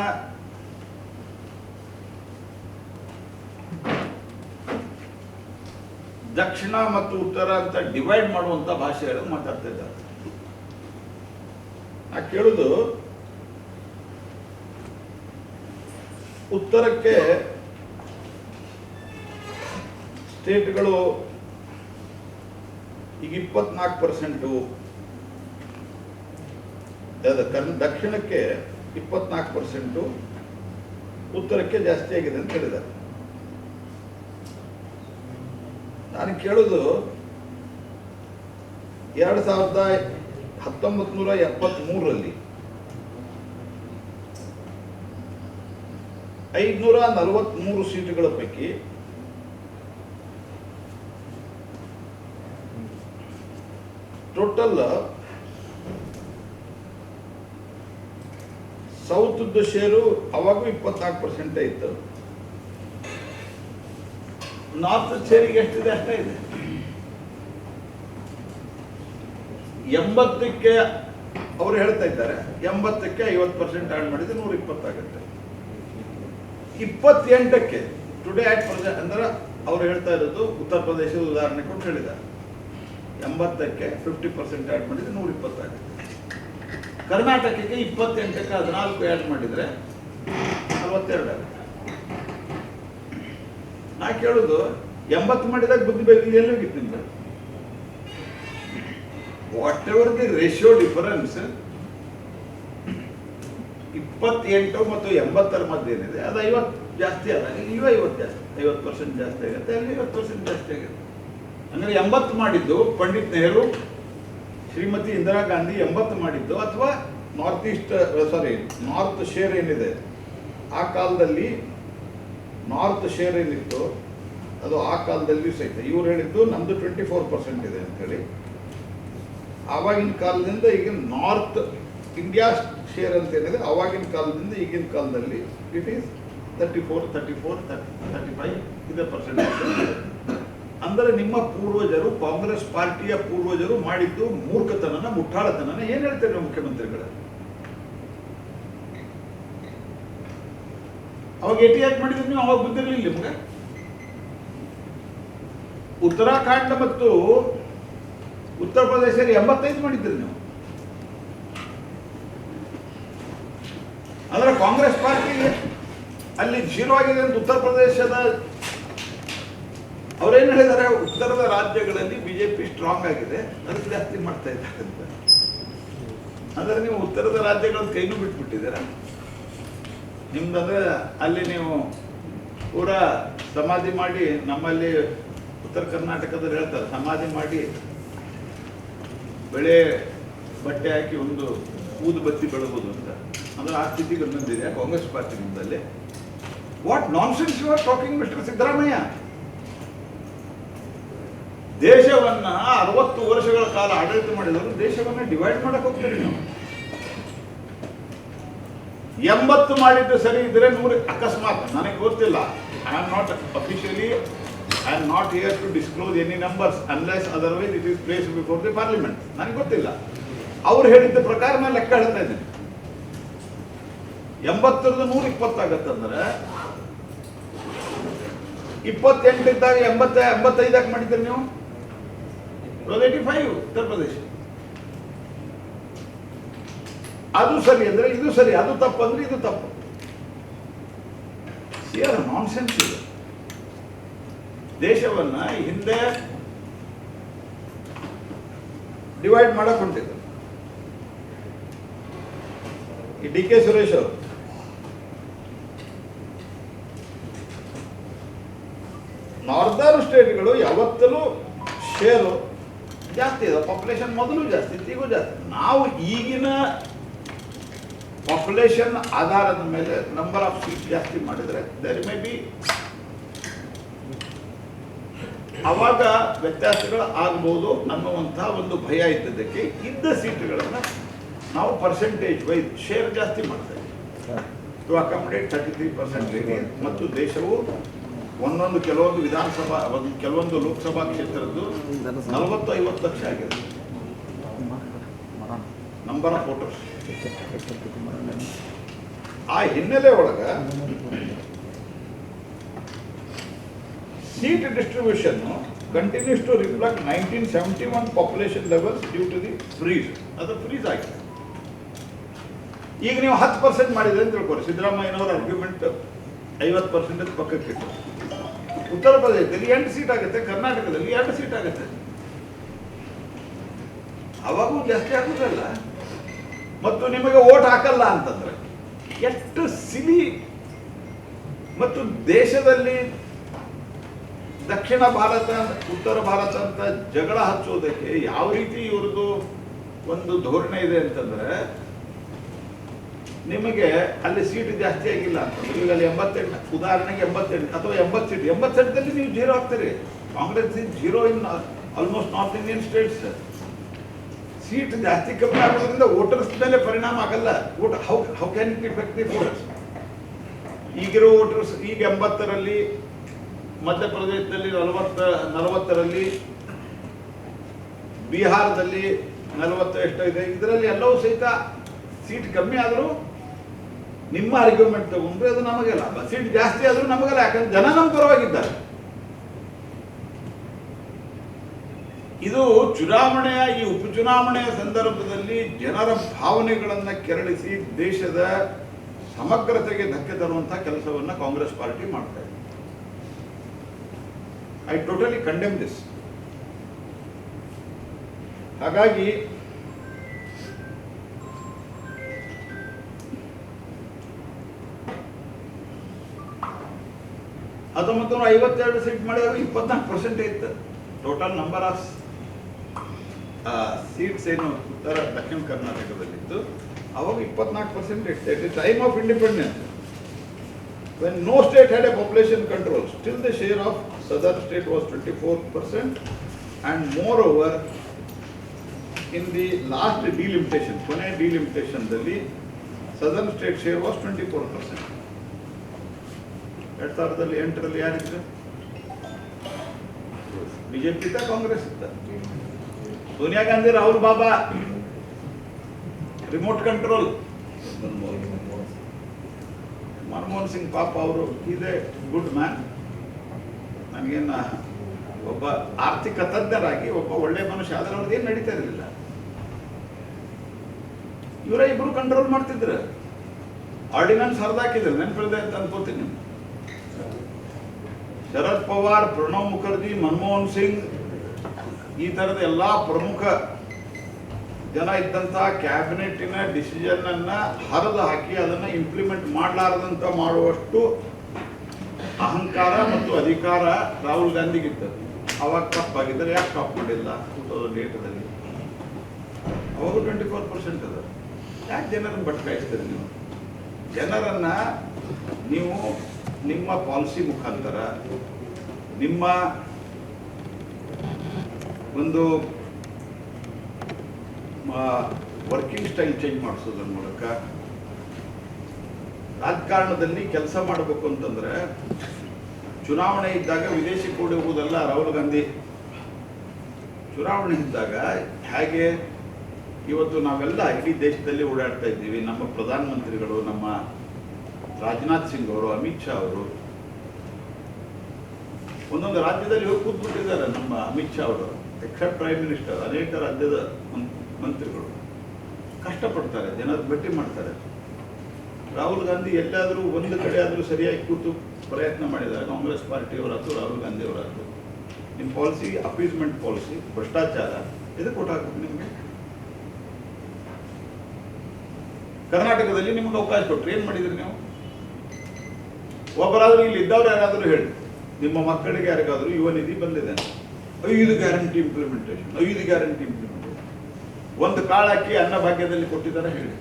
ದಕ್ಷಿಣ ಮತ್ತು ಉತ್ತರ ಅಂತ ಡಿವೈಡ್ ಮಾಡುವಂತ ಭಾಷೆಗಳು ಮಾತಾಡ್ತಾ ಇದ್ದಾರೆ. ನಾ ಕೇಳುದು, ಉತ್ತರಕ್ಕೆ ಸ್ಟೇಟ್ಗಳು ಈಗ 24%, ದಕ್ಷಿಣಕ್ಕೆ 24%, ಉತ್ತರಕ್ಕೆ ಜಾಸ್ತಿ ಆಗಿದೆ ಅಂತ ಹೇಳಿದ್ದಾರೆ. ನಾನು ಕೇಳೋದು, 1973ರಲ್ಲಿ 543 ಸೀಟುಗಳ ಪೈಕಿ ಟೋಟಲ್ ಸೌತ್ ಶೇರು ಅವಾಗೂ 24% ಇತ್ತು. ನಾರ್ತ್ ಶೇರಿಗೆ ಎಷ್ಟಿದೆ ಅಷ್ಟೇ ಇದೆ. 80ಕ್ಕೆ ಅವರು ಹೇಳ್ತಾ ಇದ್ದಾರೆ, 80ಕ್ಕೆ 50% ಆಡ್ ಮಾಡಿದ್ರೆ 120 ಆಗುತ್ತೆ. 28ಕ್ಕೆ ಟುಡೇ ಆಟ್ ಪ್ರೆಸೆಂಟ್ ಅಂದ್ರೆ ಅವ್ರು ಹೇಳ್ತಾ ಇರೋದು ಉತ್ತರ ಪ್ರದೇಶದ ಉದಾಹರಣೆ ಕೊಟ್ಟು ಹೇಳಿದ್ದಾರೆ. 80ಕ್ಕೆ 50% ಆ್ಯಡ್ ಮಾಡಿದರೆ 120 ಆಗುತ್ತೆ. ಕರ್ನಾಟಕಕ್ಕೆ 28ಕ್ಕೆ 14 ಆ್ಯಡ್ ಮಾಡಿದರೆ 42 ಆಗುತ್ತೆ. ನಾ ಕೇಳೋದು 80 ಮಾಡಿದಾಗ ಬುದ್ಧಿ ಬೇಕು, ಎಲ್ಲಿ ಹೋಗಿತ್ತು ನಿಮ್ಗೆ? What ever the ratio difference 28 ಮತ್ತು 80 ಮಧ್ಯೆ ಏನಿದೆ ಅದು 50 ಜಾಸ್ತಿ ಆದಾಗ ಇಲ್ಲೂ 50 ಜಾಸ್ತಿ, 50% ಜಾಸ್ತಿ ಆಗುತ್ತೆ, ಅಲ್ಲಿ 50% ಜಾಸ್ತಿ ಆಗುತ್ತೆ. ಅಂದರೆ 80 ಮಾಡಿದ್ದು ಪಂಡಿತ್ ನೆಹರು, ಶ್ರೀಮತಿ ಇಂದಿರಾ ಗಾಂಧಿ 80 ಮಾಡಿದ್ದು, ಅಥವಾ ನಾರ್ತ್ ಶೇರ್ ಏನಿದೆ ಆ ಕಾಲದಲ್ಲಿ ನಾರ್ತ್ ಶೇರ್ ಏನಿತ್ತು ಅದು ಆ ಕಾಲದಲ್ಲಿ ಸಹಿತ ಇವ್ರು ಹೇಳಿದ್ದು ನಮ್ದು 24% ಇದೆ ಅಂತೇಳಿ. ಆವಾಗಿನ ಕಾಲದಿಂದ ಈಗ ನಾರ್ತ್ ಇಂಡಿಯಾ ಶೇರ್ ಅಂತ ಏನಿದೆ ಆವಾಗಿನ ಕಾಲದಿಂದ ಈಗಿನ ಕಾಲದಲ್ಲಿ ಇಟ್ ಈಸ್ 34-35 ಇದೆ ಪರ್ಸೆಂಟೇಜ್. ಅಂದರೆ ನಿಮ್ಮ ಪೂರ್ವಜರು, ಕಾಂಗ್ರೆಸ್ ಪಾರ್ಟಿಯ ಪೂರ್ವಜರು ಮಾಡಿದ್ದು ಮೂರ್ಖತನನ, ಮುಟ್ಟಾಳತನನ. ಏನ್ ಹೇಳ್ತಾರೆ ಮುಖ್ಯಮಂತ್ರಿಗಳು? ಅವಾಗ 88 ಮಾಡಿದ್ರೆ ನೀವು ಅವಾಗ ಬಂದಿರಲಿಲ್ಲ ನಿಮ್ಗೆ. ಉತ್ತರಾಖಂಡ ಮತ್ತು ಉತ್ತರ ಪ್ರದೇಶ 85 ಮಾಡಿದ್ರಿ ನೀವು. ಅಂದ್ರೆ ಕಾಂಗ್ರೆಸ್ ಪಾರ್ಟಿ ಅಲ್ಲಿ 0 ಆಗಿದೆ ಅಂತ ಉತ್ತರ ಪ್ರದೇಶದ ಅವರೇನು ಹೇಳಿದ್ದಾರೆ, ಉತ್ತರದ ರಾಜ್ಯಗಳಲ್ಲಿ ಬಿಜೆಪಿ ಸ್ಟ್ರಾಂಗ್ ಆಗಿದೆ, ಅದಕ್ಕೆ ಜಾಸ್ತಿ ಮಾಡ್ತಾ ಇದ್ದಾರೆ ಅಂತ. ಅಂದ್ರೆ ನೀವು ಉತ್ತರದ ರಾಜ್ಯಗಳ ಕೈನೂ ಬಿಟ್ಬಿಟ್ಟಿದ್ದೀರ. ನಿಮ್ದಂದ್ರೆ ಅಲ್ಲಿ ನೀವು ಪೂರಾ ಸಮಾಧಿ ಮಾಡಿ, ನಮ್ಮಲ್ಲಿ ಉತ್ತರ ಕರ್ನಾಟಕದಲ್ಲಿ ಹೇಳ್ತಾರೆ ಸಮಾಧಿ ಮಾಡಿ ಬೆಳೆ ಬಟ್ಟೆ ಹಾಕಿ ಒಂದು ಊದು ಬತ್ತಿ ಬೆಳಬಹುದು ಅಂತ. ಅಂದ್ರೆ ಆ ಸ್ಥಿತಿಗೆ ಬಂದಿದೆ ಕಾಂಗ್ರೆಸ್ ಪಾರ್ಟಿ ನಿಮ್ಮಲ್ಲಿ. What nonsense you are talking mister Siddaramaiah? ದೇಶವನ್ನ 60 ವರ್ಷಗಳ ಕಾಲ ಆಡಳಿತ ಮಾಡಿದವರು ದೇಶವನ್ನ ಡಿವೈಡ್ ಮಾಡಕ್ ಹೋಗ್ತೀರಿ ನಾವು. 80 ಮಾಡಿದ್ದು ಸರಿ ಇದ್ರೆ 100 ಅಕಸ್ಮಾತ್, ನನಗೆ ಗೊತ್ತಿಲ್ಲ, I am not officially, I am not here to disclose any numbers unless otherwise it is place before the parliament. ನನಗೆ ಗೊತ್ತಿಲ್ಲ. ಅವ್ರು ಹೇಳಿದ್ದ ಪ್ರಕಾರ ನಾನು ಲೆಕ್ಕ ಹೇಳ್ತಾ ಇದ್ದೀನಿ. 80ರದ್ದು 120 ಆಗತ್ತಂದ್ರೆ 28 ಇದ್ದಾಗ 85 ಮಾಡಿದ್ರಿ ನೀವು. 85 ಉತ್ತರ ಪ್ರದೇಶ. ಅದು ಸರಿ ಅಂದ್ರೆ ಇದು ಸರಿ, ಅದು ತಪ್ಪು ಅಂದ್ರೆ ಇದು ತಪ್ಪು. ನಾನ್ಸೆನ್ಸ್ ಇದೆ. ದೇಶವನ್ನ ಹಿಂದೆ ಡಿವೈಡ್ ಮಾಡಕ್ ಹೊಂಟಿದ್ರು ಈ ಡಿ ಕೆ ಸುರೇಶ್ ಅವರು. ನಾರ್ದರ್ನ್ ಸ್ಟೇಟ್ಗಳು ಯಾವತ್ತಲೂ ಶೇರು ಜಾಸ್ತಿ ಇದೆ, ಪಾಪ್ಯುಲೇಷನ್ ಮೊದಲು ಜಾಸ್ತಿ ಇತ್ತು, ಈಗೂ ಜಾಸ್ತಿ. ನಾವು ಈಗಿನ ಪಾಪ್ಯುಲೇಷನ್ ಆಧಾರದ ಮೇಲೆ ನಂಬರ್ ಆಫ್ ಸೀಟ್ ಜಾಸ್ತಿ ಮಾಡಿದ್ರೆ ದೇರ್ ಮೇ ಬಿ ಅವಾಗ ವ್ಯತ್ಯಾಸಗಳು ಆಗ್ಬೋದು ಅನ್ನುವಂತಹ ಒಂದು ಭಯ ಇದ್ದದಕ್ಕೆ ಇದ್ದ ಸೀಟುಗಳನ್ನು ನಾವು ಪರ್ಸೆಂಟೇಜ್ ವೈಸ್ ಶೇರ್ ಜಾಸ್ತಿ ಮಾಡ್ತೇವೆ ಟು ಅಕಾಮಡೇಟ್ 33%. ಮತ್ತು ದೇಶವು ಒಂದೊಂದು ಕೆಲವೊಂದು ವಿಧಾನಸಭಾ ಕೆಲವೊಂದು ಲೋಕಸಭಾ ಕ್ಷೇತ್ರದ್ದು 40-50 ಲಕ್ಷ ಆಗಿದೆ ನಂಬರ್ ಆಫ್ ವೋಟರ್ಸ್. ಆ ಹಿನ್ನೆಲೆ ಒಳಗ seat distribution continues to reflect 1971 population levels due to the freeze. ಅದು ಫ್ರೀಸ್ ಆಗಿದೆ. ಈಗ ನೀವು 10% ಮಾಡಿದ್ರೆ ಅಂತ ತಿಳ್ಕೊರಿ. ಸಿದ್ದರಾಮಯ್ಯನವರ ಆರ್ಗ್ಯುಮೆಂಟ್ 50% ಪಕ್ಕಕ್ಕಿಟ್ಟು ಉತ್ತರ ಪ್ರದೇಶದಲ್ಲಿ 8 ಸೀಟ್ ಆಗುತ್ತೆ, ಕರ್ನಾಟಕದಲ್ಲಿ 2 ಸೀಟ್ ಆಗುತ್ತೆ. ಅವಾಗೂ ಜಾಸ್ತಿ ಆಗುತ್ತಲ್ಲ. ಮತ್ತು ನಿಮಗೆ ಓಟ್ ಹಾಕಲ್ಲ ಅಂತಂದ್ರೆ ಎಷ್ಟು ಸಿಲಿ. ಮತ್ತು ದೇಶದಲ್ಲಿ ದಕ್ಷಿಣ ಭಾರತ ಉತ್ತರ ಭಾರತ ಅಂತ ಜಗಳ ಹಚ್ಚೋದಕ್ಕೆ ಯಾವ ರೀತಿ ಇವ್ರದ್ದು ಒಂದು ಧೋರಣೆ ಇದೆ ಅಂತಂದ್ರೆ, ನಿಮಗೆ ಅಲ್ಲಿ ಸೀಟ್ ಜಾಸ್ತಿ ಆಗಿಲ್ಲ ಅಂತಂದ್ರೆ ಈಗ ಅಲ್ಲಿ 88, ಉದಾಹರಣೆಗೆ 88 ಅಥವಾ 80 ಸೀಟ್, 80 ಸೀಟ್ದಲ್ಲಿ ನೀವು 0 ಆಗ್ತೀರಿ. Congress is 0 in almost north Indian states. Seat ಜಾಸ್ತಿ ಕಮ್ಮಿ ಆಗೋದ್ರಿಂದ ವೋಟರ್ಸ್ ಮೇಲೆ ಪರಿಣಾಮ ಆಗಲ್ಲ. How can it effect the voters? ಈಗಿರೋ ವೋಟರ್ಸ್ ಈಗ 80ರಲ್ಲಿ, ಮಧ್ಯಪ್ರದೇಶದಲ್ಲಿ 40ರಲ್ಲಿ, ಬಿಹಾರದಲ್ಲಿ 40 ಎಷ್ಟೋ ಇದೆ. ಇದರಲ್ಲಿ ಎಲ್ಲವೂ ಸಹಿತ ಸೀಟ್ ಕಮ್ಮಿ ಆದರೂ ನಿಮ್ಮ ಆರ್ಗ್ಯುಮೆಂಟ್ ತಗೊಂಡ್ರೆ ಅದು ನಮಗೆ ಲಾಭ, ಸೀಟ್ ಜಾಸ್ತಿ ಆದರೂ ನಮಗೆ ಲಾಭ. ಯಾಕಂದ್ರೆ ಜನ ನಮ್ಮ ಪರವಾಗಿದ್ದಾರೆ. ಇದು ಚುನಾವಣೆಯ ಈ ಉಪಚುನಾವಣೆಯ ಸಂದರ್ಭದಲ್ಲಿ ಜನರ ಭಾವನೆಗಳನ್ನು ಕೆರಳಿಸಿ ದೇಶದ ಸಮಗ್ರತೆಗೆ ಧಕ್ಕೆ ತರುವಂತಹ ಕೆಲಸವನ್ನು ಕಾಂಗ್ರೆಸ್ ಪಾರ್ಟಿ ಮಾಡ್ತಾ ಇದೆ. I totally condemn this. ಹಾಗಾಗಿ ಹತ್ತೊಂಬತ್ತು 52 ಸೀಟ್ ಮಾಡಿದಾಗ 24% ಇತ್ತು ಟೋಟಲ್ ನಂಬರ್ ಆಫ್ ಸೀಟ್ಸ್ ಏನು ಉತ್ತರ ದಕ್ಷಿಣ ಕರ್ನಾಟಕದಲ್ಲಿತ್ತು. ಅವಾಗ 24% ಇತ್ತು. At the time of independence, when no state had a population control, still the share of southern state was 24%, and moreover in the last delimitation, ಕೊನೆ delimitation ದಲ್ಲಿ southern state share was 24%. 2008ರಲ್ಲಿ ಯಾರಿದ್ರು? BJP ಇತ್ತ, ಕಾಂಗ್ರೆಸ್ ಇತ್ತ. ಸೋನಿಯಾ ಗಾಂಧಿ, ರಾಹುಲ್ ಬಾಬಾ, remote control. Manmohan Singh ಪಾಪ ಅವರು ಇದೆ good man. ನನಗೇನು ಒಬ್ಬ ಆರ್ಥಿಕ ತಜ್ಞರಾಗಿ ಒಬ್ಬ ಒಳ್ಳೆ ಮನುಷ್ಯ ಆದ್ರೆ ಅವ್ರದ್ದು ಏನು ನಡೀತಾ ಇರಲಿಲ್ಲ. ಇವರ ಇಬ್ರು ಕಂಟ್ರೋಲ್ ಮಾಡ್ತಿದ್ರು. ಆರ್ಡಿನೆನ್ಸ್ ಹರಿದಾಕಿದ್ರು, ನೆನಪಿದೆ ಅಂತ ಅನ್ಕೋತೀನಿ. ಶರದ್ ಪವಾರ್, ಪ್ರಣವ್ ಮುಖರ್ಜಿ, ಮನಮೋಹನ್ ಸಿಂಗ್, ಈ ತರದ ಎಲ್ಲಾ ಪ್ರಮುಖ ಜನ ಇದ್ದಂತಹ ಕ್ಯಾಬಿನೆಟಿನ ಡಿಸಿಷನ್ ಅನ್ನ ಹರಿದು ಹಾಕಿ ಅದನ್ನ ಇಂಪ್ಲಿಮೆಂಟ್ ಮಾಡಲಾರದಂತ ಮಾಡುವಷ್ಟು ಅಹಂಕಾರ ಮತ್ತು ಅಧಿಕಾರ ರಾಹುಲ್ ಗಾಂಧಿಗಿತ್ತು. ಅವಾಗ ತಪ್ಪಾಗಿದ್ದರೆ ಯಾಕೆ ಸ್ಟಾಪ್ ಮಾಡಿಲ್ಲ 2008ರಲ್ಲಿ? ಅವಾಗ 24% ಅದ. ಯಾಕೆ ಜನರನ್ನು ಭಟ್ಕಾಯಿಸ್ತೀರಿ ನೀವು? ಜನರನ್ನ ನೀವು ನಿಮ್ಮ ಪಾಲಿಸಿ ಮುಖಾಂತರ, ನಿಮ್ಮ ಒಂದು ವರ್ಕಿಂಗ್ ಸ್ಟೈಲ್ ಚೇಂಜ್ ಮಾಡಿಸೋದ್ರ ಮೂಲಕ ರಾಜಕಾರಣದಲ್ಲಿ ಕೆಲಸ ಮಾಡಬೇಕು ಅಂತಂದ್ರೆ, ಚುನಾವಣೆ ಇದ್ದಾಗ ವಿದೇಶಿ ಕೂಡಿ ಹೋಗುವುದಲ್ಲ. ರಾಹುಲ್ ಗಾಂಧಿ ಚುನಾವಣೆ ಇದ್ದಾಗ ಹೇಗೆ ಇವತ್ತು ನಾವೆಲ್ಲ ಇಡೀ ದೇಶದಲ್ಲಿ ಓಡಾಡ್ತಾ ಇದ್ದೀವಿ. ನಮ್ಮ ಪ್ರಧಾನಮಂತ್ರಿಗಳು, ನಮ್ಮ ರಾಜನಾಥ್ ಸಿಂಗ್ ಅವರು, ಅಮಿತ್ ಶಾ ಅವರು ಒಂದೊಂದು ರಾಜ್ಯದಲ್ಲಿ ಹೋಗಿ ಕೂತ್ಬಿಟ್ಟಿದ್ದಾರೆ. ನಮ್ಮ ಅಮಿತ್ ಶಾ ಅವರು, ಎಕ್ಸೆಪ್ಟ್ ಪ್ರೈಮ್ ಮಿನಿಸ್ಟರ್, ಅನೇಕ ರಾಜ್ಯದ ಮಂತ್ರಿಗಳು ಕಷ್ಟಪಡ್ತಾರೆ, ಜನರ ಭೇಟಿ ಮಾಡ್ತಾರೆ. ರಾಹುಲ್ ಗಾಂಧಿ ಎಲ್ಲಾದರೂ ಒಂದು ಕಡೆ ಆದರೂ ಸರಿಯಾಗಿ ಕೂತು ಪ್ರಯತ್ನ ಮಾಡಿದ್ದಾರೆ. ಕಾಂಗ್ರೆಸ್ ಪಾರ್ಟಿಯವರಾದ್ರು, ರಾಹುಲ್ ಗಾಂಧಿ ಅವರಾದ್ರು. ನಿಮ್ಮ ಪಾಲಿಸಿ ಅಪೀಸ್ಮೆಂಟ್ ಪಾಲಿಸಿ, ಭ್ರಷ್ಟಾಚಾರ, ಇದಕ್ಕೆ ಕೊಟ್ಟು ಹಾಕಬೇಕು. ನಿಮಗೆ ಕರ್ನಾಟಕದಲ್ಲಿ ನಿಮ್ಗೆ ಅವಕಾಶ ಕೊಟ್ಟರೆ ಏನು ಮಾಡಿದ್ರಿ ನೀವು? ಒಬ್ಬರಾದ್ರೂ ಇಲ್ಲಿ ಇದ್ದವ್ರು ಯಾರಾದರೂ ಹೇಳಿ, ನಿಮ್ಮ ಮಕ್ಕಳಿಗೆ ಯಾರಿಗಾದ್ರೂ ಯುವ ನಿಧಿ ಬಂದಿದೆ, 5 ಗ್ಯಾರಂಟಿ ಇಂಪ್ಲಿಮೆಂಟೇಷನ್, 5 ಗ್ಯಾರಂಟಿ ಇಂಪ್ಲಿಮೆಂಟೇಷನ್, ಒಂದು ಕಾಳು ಹಾಕಿ ಅನ್ನ ಭಾಗ್ಯದಲ್ಲಿ ಕೊಟ್ಟಿದ್ದಾರೆ ಹೇಳಿ.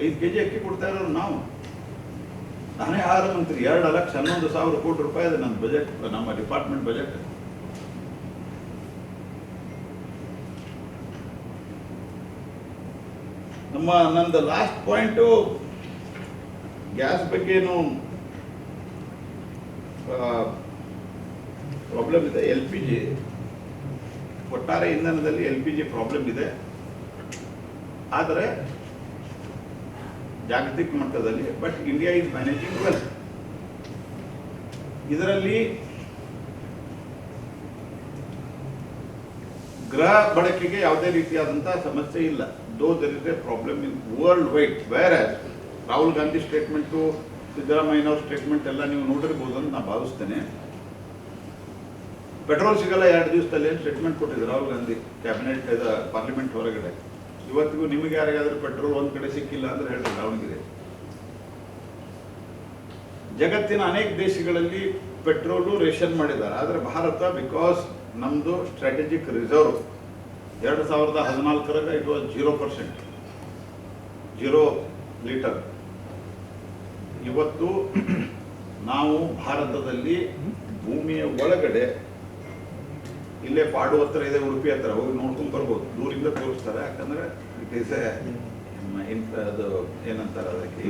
5 kg ಅಕ್ಕಿ ಕೊಡ್ತಾ ಇರೋರು ನಾವು. ನಾನೇ ಆಹಾರ ಮಂತ್ರಿ. 2,11,000 ಕೋಟಿ ರೂಪಾಯಿ ಇದೆ ನನ್ನ ಬಜೆಟ್, ನಮ್ಮ ಡಿಪಾರ್ಟ್ಮೆಂಟ್ ಬಜೆಟ್. ನಂದು ಲಾಸ್ಟ್ ಪಾಯಿಂಟು ಗ್ಯಾಸ್ ಬಗ್ಗೆ ಏನು ಪ್ರಾಬ್ಲಮ್ ಇದೆ. LPG, ಒಟ್ಟಾರೆ ಇಂಧನದಲ್ಲಿ LPG ಪ್ರಾಬ್ಲಮ್ ಇದೆ. ಆದರೆ ಜಾಗತಿಕ ಮಟ್ಟದಲ್ಲಿ, but India is managing well. ಇದರಲ್ಲಿ ಗೃಹ ಬಳಕೆಗೆ ಯಾವುದೇ ರೀತಿಯಾದಂತಹ ಸಮಸ್ಯೆ ಇಲ್ಲ. Though there is a problem in world wide. Whereas Rahul Gandhi statement, ಸಿದ್ದರಾಮಯ್ಯನವ್ರ ಸ್ಟೇಟ್ಮೆಂಟ್ ಎಲ್ಲ ನೀವು ನೋಡಿರ್ಬೋದು ಅಂತ ನಾನು ಭಾವಿಸ್ತೇನೆ. ಪೆಟ್ರೋಲ್ ಸಿಗಲ್ಲ 2 ದಿವಸದಲ್ಲಿ ಏನು ಸ್ಟೇಟ್ಮೆಂಟ್ ಕೊಟ್ಟಿದ್ರು ರಾಹುಲ್ ಗಾಂಧಿ ಕ್ಯಾಬಿನೆಟ್ ಪಾರ್ಲಿಮೆಂಟ್ ಹೊರಗಡೆ. ಇವತ್ತಿಗೂ ನಿಮಗೆ ಯಾರಿಗಾದ್ರೂ ಪೆಟ್ರೋಲ್ ಒಂದು ಕಡೆ ಸಿಕ್ಕಿಲ್ಲ ಅಂದ್ರೆ ಹೇಳ್ರಿ ದಾವಣಗೆರೆ. ಜಗತ್ತಿನ ಅನೇಕ ದೇಶಗಳಲ್ಲಿ ಪೆಟ್ರೋಲು ರೇಷನ್ ಮಾಡಿದ್ದಾರೆ. ಆದರೆ ಭಾರತ, ಬಿಕಾಸ್ ನಮ್ಮದು strategic reserve 2014 it was 0%, 0 litre. ಇವತ್ತು ನಾವು ಭಾರತದಲ್ಲಿ ಭೂಮಿಯ ಒಳಗಡೆ, ಇಲ್ಲೇ ಪಾಡು ಹತ್ರ ಇದೆ, ಉಡುಪಿ ಹತ್ರ ಹೋಗಿ ನೋಡ್ಕೊಂಡು ಬರ್ಬೋದು. ದೂರಿಂದ ತೋರಿಸ್ತಾರೆ, ಯಾಕಂದ್ರೆ ಇಟ್ ಈಸ್ ಅದು ಏನಂತಾರೆ ಅದಕ್ಕೆ,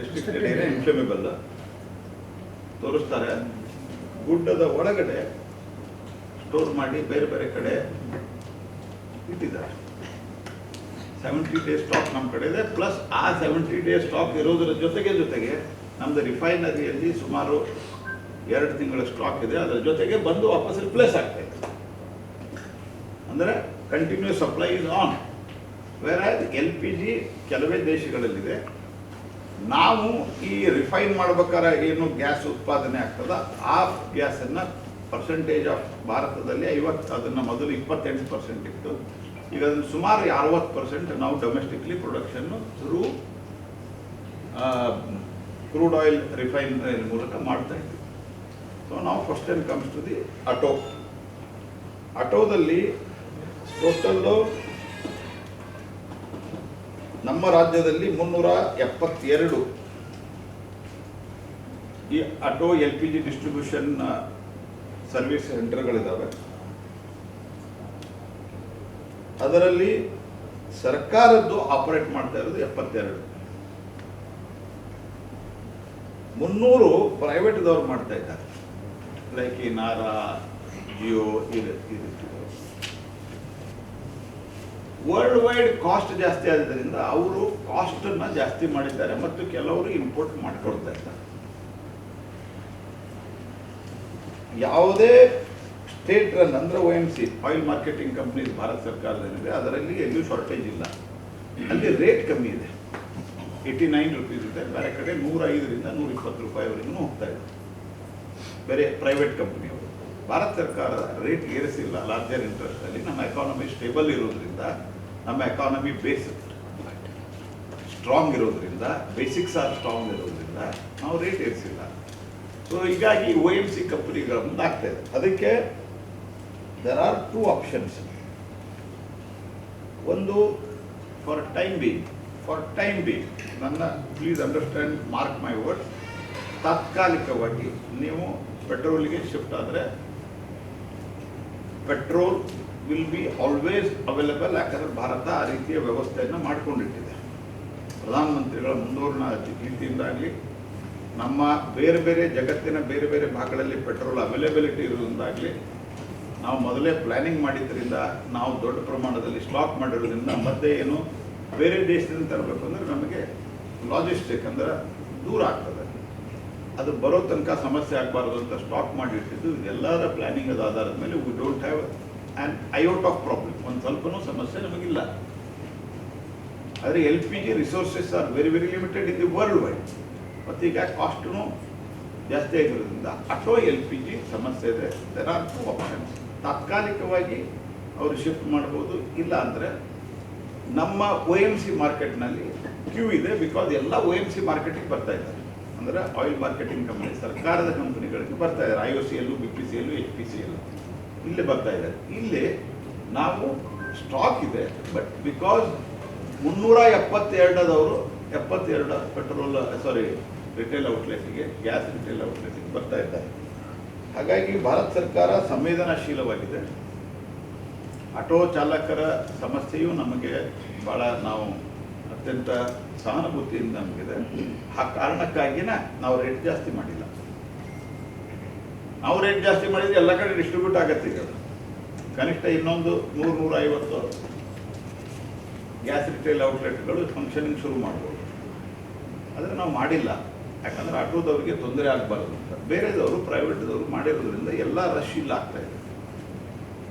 ರೆಸ್ಟ್ರಿಕ್ಟೆಡ್ ಏರಿಯಾ, ಇನ್ಫ್ಲೇಮೇಬಲ್ ತೋರಿಸ್ತಾರೆ. ಗುಡ್ಡದ ಒಳಗಡೆ ಸ್ಟೋರ್ ಮಾಡಿ ಬೇರೆ ಬೇರೆ ಕಡೆ ಇಟ್ಟಿದ್ದಾರೆ. 70 ಡೇಸ್ ಸ್ಟಾಕ್ ನಮ್ಮ ಕಡೆ ಇದೆ. ಪ್ಲಸ್ ಆ 70 ಡೇಸ್ ಸ್ಟಾಕ್ ಇರೋದರ ಜೊತೆಗೆ ನಮ್ಮದು ರಿಫೈನರಿಯಲ್ಲಿ ಸುಮಾರು 2 ತಿಂಗಳ ಸ್ಟಾಕ್ ಇದೆ, ಅದರ ಜೊತೆಗೆ ಬಂದು ವಾಪಸ್ ರಿಪ್ಲೇಸ್ ಆಗ್ತಾ ಇದೆ. ಅಂದರೆ continuous supply is on. Whereas LPG ಕೆಲವೇ ದೇಶಗಳಲ್ಲಿದೆ. ನಾವು ಈ ರಿಫೈನ್ ಮಾಡ್ಬೇಕಾದ್ರೆ ಏನು ಗ್ಯಾಸ್ ಉತ್ಪಾದನೆ ಆಗ್ತದ ಆ ಗ್ಯಾಸನ್ನು ಪರ್ಸೆಂಟೇಜ್ ಆಫ್ ಭಾರತದಲ್ಲಿ 50, ಅದನ್ನು ಮೊದಲು 28% ಇತ್ತು. ಈಗ ಅದನ್ನು ಸುಮಾರು 60% ನಾವು domestically production through crude oil refinery ಮೂಲಕ ಮಾಡ್ತಾ ಇದ್ದೀವಿ. ಸೊ ನಾವು first time comes to the ಆಟೋದಲ್ಲಿ ಟೋಟಲ್ಲು ನಮ್ಮ ರಾಜ್ಯದಲ್ಲಿ 372 ಈ ಆಟೋ LPG ಡಿಸ್ಟ್ರಿಬ್ಯೂಷನ್ ಸರ್ವಿಸ್ ಸೆಂಟರ್ಗಳಿದ್ದಾವೆ. ಅದರಲ್ಲಿ ಸರ್ಕಾರದ್ದು ಆಪರೇಟ್ ಮಾಡ್ತಾ ಇರೋದು 72, 300 ಪ್ರೈವೇಟ್ದವ್ರು ಮಾಡ್ತಾ ಇದ್ದಾರೆ. ಲೈಕ್ ಈ ನಾರಾ, ಜಿಯೋ ಇದು ವರ್ಲ್ಡ್ ವೈಡ್ ಕಾಸ್ಟ್ ಜಾಸ್ತಿ ಆದ್ದರಿಂದ ಅವರು ಕಾಸ್ಟನ್ನು ಜಾಸ್ತಿ ಮಾಡಿದ್ದಾರೆ ಮತ್ತು ಕೆಲವರು ಇಂಪೋರ್ಟ್ ಮಾಡಿಕೊಡ್ತಾ ಇದ್ದಾರೆ. ಯಾವುದೇ ಸ್ಟೇಟ್ ರನ್ ಅಂದರೆ OMC oil marketing companies Bharat ಸರ್ಕಾರದಲ್ಲಿದೆ, ಅದರಲ್ಲಿ ಎಲ್ಲೂ ಶಾರ್ಟೇಜ್ ಇಲ್ಲ. ಅಲ್ಲಿ ರೇಟ್ ಕಮ್ಮಿ ಇದೆ, 89 ರುಪೀಸ್ ಇದೆ. ಬೇರೆ ಕಡೆ 105ರಿಂದ 120 ರೂಪಾಯಿವರೆಗೂ ಹೋಗ್ತಾ ಇದೆ ಬೇರೆ ಪ್ರೈವೇಟ್ ಕಂಪ್ನಿಯವರು. ಭಾರತ ಸರ್ಕಾರ ರೇಟ್ ಏರಿಸಿಲ್ಲ ಲಾರ್ಜರ್ ಇಂಟ್ರೆಸ್ಟಲ್ಲಿ. ನಮ್ಮ ಎಕಾನಮಿ ಸ್ಟೇಬಲ್ ಇರೋದ್ರಿಂದ, ನಮ್ಮ ಎಕಾನಮಿ ಬೇಸ್ ಸ್ಟ್ರಾಂಗ್ ಇರೋದ್ರಿಂದ, ಬೇಸಿಕ್ಸ್ ಆರ್ ಸ್ಟ್ರಾಂಗ್ ಇರೋದ್ರಿಂದ ನಾವು ರೇಟ್ ಏರಿಸಿಲ್ಲ. ಸೊ ಹೀಗಾಗಿ OMC ಕಂಪನಿಗಳ ಮುಂದೆ ಆಗ್ತಾ ಇದೆ. ಅದಕ್ಕೆ there are 2 ಆಪ್ಷನ್ಸ್. ಒಂದು ಫಾರ್ ಟೈಮ್ ಬೀಯಿಂಗ್ ನನ್ನ please understand, mark my word, ತಾತ್ಕಾಲಿಕವಾಗಿ ನೀವು ಪೆಟ್ರೋಲ್ಗೆ ಶಿಫ್ಟ್ ಆದರೆ petrol will be always available. ಯಾಕಂದರೆ ಭಾರತ ಆ ರೀತಿಯ ವ್ಯವಸ್ಥೆಯನ್ನು ಮಾಡಿಕೊಂಡಿಟ್ಟಿದೆ. ಪ್ರಧಾನಮಂತ್ರಿಗಳ ಮುಂದುವರಿದ ನೀತಿಯಿಂದಾಗಲಿ, ನಮ್ಮ ಬೇರೆ ಬೇರೆ ಜಗತ್ತಿನ ಬೇರೆ ಬೇರೆ ಭಾಗಗಳಲ್ಲಿ ಪೆಟ್ರೋಲ್ ಅವೈಲೇಬಿಲಿಟಿ ಇರೋದ್ರಿಂದಾಗಲಿ, ನಾವು ಮೊದಲೇ ಪ್ಲ್ಯಾನಿಂಗ್ ಮಾಡಿದ್ದರಿಂದ, ನಾವು ದೊಡ್ಡ ಪ್ರಮಾಣದಲ್ಲಿ ಸ್ಟಾಕ್ ಮಾಡಿರೋದ್ರಿಂದ, ಮತ್ತೆ ಏನು ಬೇರೆ ದೇಶದಿಂದ ತರಬೇಕು ಅಂದರೆ ನಮಗೆ ಲಾಜಿಸ್ಟಿಕ್ ಅಂದರೆ ದೂರ ಆಗ್ತದೆ. ಅದು ಬರೋ ತನಕ ಸಮಸ್ಯೆ ಆಗಬಾರ್ದು ಅಂತ ಸ್ಟಾಕ್ ಮಾಡಿಟ್ಟಿದ್ದು. ಇದೆಲ್ಲರ ಪ್ಲ್ಯಾನಿಂಗ್ ಅದು ಆಧಾರದ ಮೇಲೆ we don't have an iota of problem. ಒಂದು ಸ್ವಲ್ಪನೂ ಸಮಸ್ಯೆ ನಮಗಿಲ್ಲ. ಆದರೆ LPG resources are very very limited in the world wide. ಮತ್ತು ಈಗ ಕಾಸ್ಟೂ ಜಾಸ್ತಿ ಆಗಿರೋದ್ರಿಂದ ಆಟೋ LPG ಸಮಸ್ಯೆ ಇದೆ. There are 2 options. ತಾತ್ಕಾಲಿಕವಾಗಿ ಅವರು ಶಿಫ್ಟ್ ಮಾಡ್ಬೋದು, ಇಲ್ಲ ಅಂದರೆ ನಮ್ಮ OMC ಮಾರ್ಕೆಟ್ನಲ್ಲಿ ಕ್ಯೂ ಇದೆ. ಬಿಕಾಸ್ ಎಲ್ಲ OMC ಮಾರ್ಕೆಟಿಗೆ ಬರ್ತಾ ಇದ್ದಾರೆ. ಅಂದರೆ ಆಯಿಲ್ ಮಾರ್ಕೆಟಿಂಗ್ ಕಂಪನಿ, ಸರ್ಕಾರದ ಕಂಪನಿಗಳಿಗೆ ಬರ್ತಾ ಇದ್ದಾರೆ. IOCL, BPCL, HPCL ಇಲ್ಲೇ ಬರ್ತಾ ಇದ್ದಾರೆ. ಇಲ್ಲಿ ನಾವು ಸ್ಟಾಕ್ ಇದೆ, ಬಟ್ ಬಿಕಾಸ್ 372 ಪೆಟ್ರೋಲ್ ರಿಟೇಲ್ ಔಟ್ಲೆಟ್ಗೆ, ಗ್ಯಾಸ್ ರಿಟೇಲ್ ಔಟ್ಲೆಟ್ಗೆ ಬರ್ತಾ ಇದ್ದಾರೆ. ಹಾಗಾಗಿ ಭಾರತ ಸರ್ಕಾರ ಸಂವೇದನಾಶೀಲವಾಗಿದೆ. ಆಟೋ ಚಾಲಕರ ಸಮಸ್ಯೆಯು ನಮಗೆ ಭಾಳ, ನಾವು ಅತ್ಯಂತ ಸಹಾನುಭೂತಿಯಿಂದ ನಮಗಿದೆ. ಆ ಕಾರಣಕ್ಕಾಗಿಯೇ ನಾವು ರೇಟ್ ಜಾಸ್ತಿ ಮಾಡಿಲ್ಲ. ನಾವು ರೇಟ್ ಜಾಸ್ತಿ ಮಾಡಿದರೆ ಎಲ್ಲ ಕಡೆ ಡಿಸ್ಟ್ರಿಬ್ಯೂಟ್ ಆಗತ್ತೆ. ಈಗ ಕನಿಷ್ಠ ಇನ್ನೊಂದು 100-150 ಗ್ಯಾಸ್ ರಿಟೇಲ್ ಔಟ್ಲೆಟ್ಗಳು ಫಂಕ್ಷನಿಂಗ್ ಶುರು ಮಾಡ್ಬೋದು. ಆದರೆ ನಾವು ಮಾಡಿಲ್ಲ. ಯಾಕಂದರೆ ಆಟೋದವ್ರಿಗೆ ತೊಂದರೆ ಆಗಬಾರ್ದು ಅಂತ. ಬೇರೆದವರು ಪ್ರೈವೇಟ್ದವರು ಮಾಡಿರೋದ್ರಿಂದ ಎಲ್ಲ ರಶ್ ಇಲ್ಲ ಆಗ್ತಾ ಇದೆ.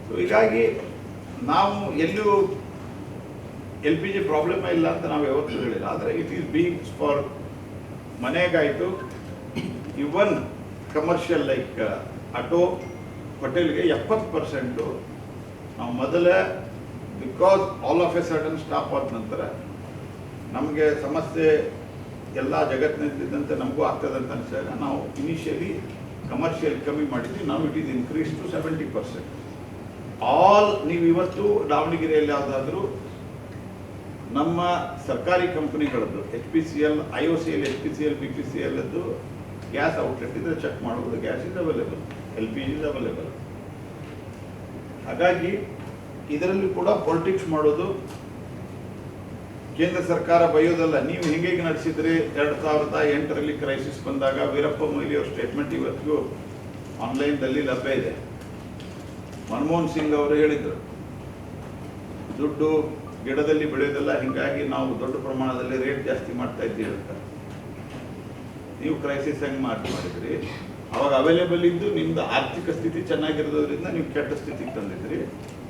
ಸೊ ಹೀಗಾಗಿ ನಾವು ಎಲ್ಲೂ LPG ಪ್ರಾಬ್ಲಮ್ ಇಲ್ಲ ಅಂತ ನಾವು ಯಾವತ್ತೂ ಹೇಳಿಲ್ಲ. ಆದರೆ ಇಟ್ ಈಸ್ ಬೀಯಿಂಗ್ ಫಾರ್ ಮನೆಗಾಯಿತು, ಇವನ್ ಕಮರ್ಷಿಯಲ್ ಲೈಕ್ ಆಟೋ ಹೋಟೆಲ್ಗೆ 70% ನಾವು ಮೊದಲೇ, because all of a sudden stop ಆದ ನಂತರ ನಮಗೆ ಸಮಸ್ಯೆ ಎಲ್ಲ ಜಗತ್ತಿನಂತೆ ನಮಗೂ ಆಗ್ತದೆ ಅಂತ ಅನಿಸಿದಾಗ ನಾವು ಇನಿಷಿಯಲಿ ಕಮರ್ಷಿಯಲ್ ಕಮ್ಮಿ ಮಾಡಿದ್ವಿ. ನಾವು it is increase to 70%. All ನೀವು ಇವತ್ತು ದಾವಣಗೆರೆಯಲ್ಲಿ ಯಾವುದಾದ್ರೂ ನಮ್ಮ ಸರ್ಕಾರಿ ಕಂಪನಿಗಳದ್ದು HPCL, IOCL, HPCL, BPCL gas outlet ಇದ್ರೆ ಚೆಕ್ ಮಾಡ್ಬೋದು. Gas is available, LPG is available. ಹಾಗಾಗಿ ಇದರಲ್ಲಿ ಕೂಡ ಪೊಲಿಟಿಕ್ಸ್ ಮಾಡೋದು, ಕೇಂದ್ರ ಸರ್ಕಾರ ಬೈಯೋದಲ್ಲ. ನೀವು ಹೇಗೆ ನಡೆಸಿದ್ರಿ 2008ರಲ್ಲಿ ಕ್ರೈಸಿಸ್ ಬಂದಾಗ, ವೀರಪ್ಪ ಮೊಯ್ಲಿ ಅವ್ರ ಸ್ಟೇಟ್ಮೆಂಟ್ ಇವತ್ತಿಗೂ ಆನ್ಲೈನ್ದಲ್ಲಿ ಲಭ್ಯ ಇದೆ. ಮನಮೋಹನ್ ಸಿಂಗ್ ಅವರು ಹೇಳಿದರು, ದುಡ್ಡು ಗಿಡದಲ್ಲಿ ಬೆಳೆಯೋದಲ್ಲ, ಹೀಗಾಗಿ ನಾವು ದೊಡ್ಡ ಪ್ರಮಾಣದಲ್ಲಿ ರೇಟ್ ಜಾಸ್ತಿ ಮಾಡ್ತಾ ಇದ್ದೀವಿ ಅಂತ. ನೀವು ಕ್ರೈಸಿಸ್ ಹೆಂಗೆ ಮಾಡಿದ್ರಿ? ಅವಾಗ ಅವೈಲೇಬಲ್ ಇದ್ದು ನಿಮ್ದು ಆರ್ಥಿಕ ಸ್ಥಿತಿ ಚೆನ್ನಾಗಿರೋದ್ರಿಂದ ನೀವು ಕೆಟ್ಟ ಸ್ಥಿತಿಗೆ ತಂದಿದ್ರಿ.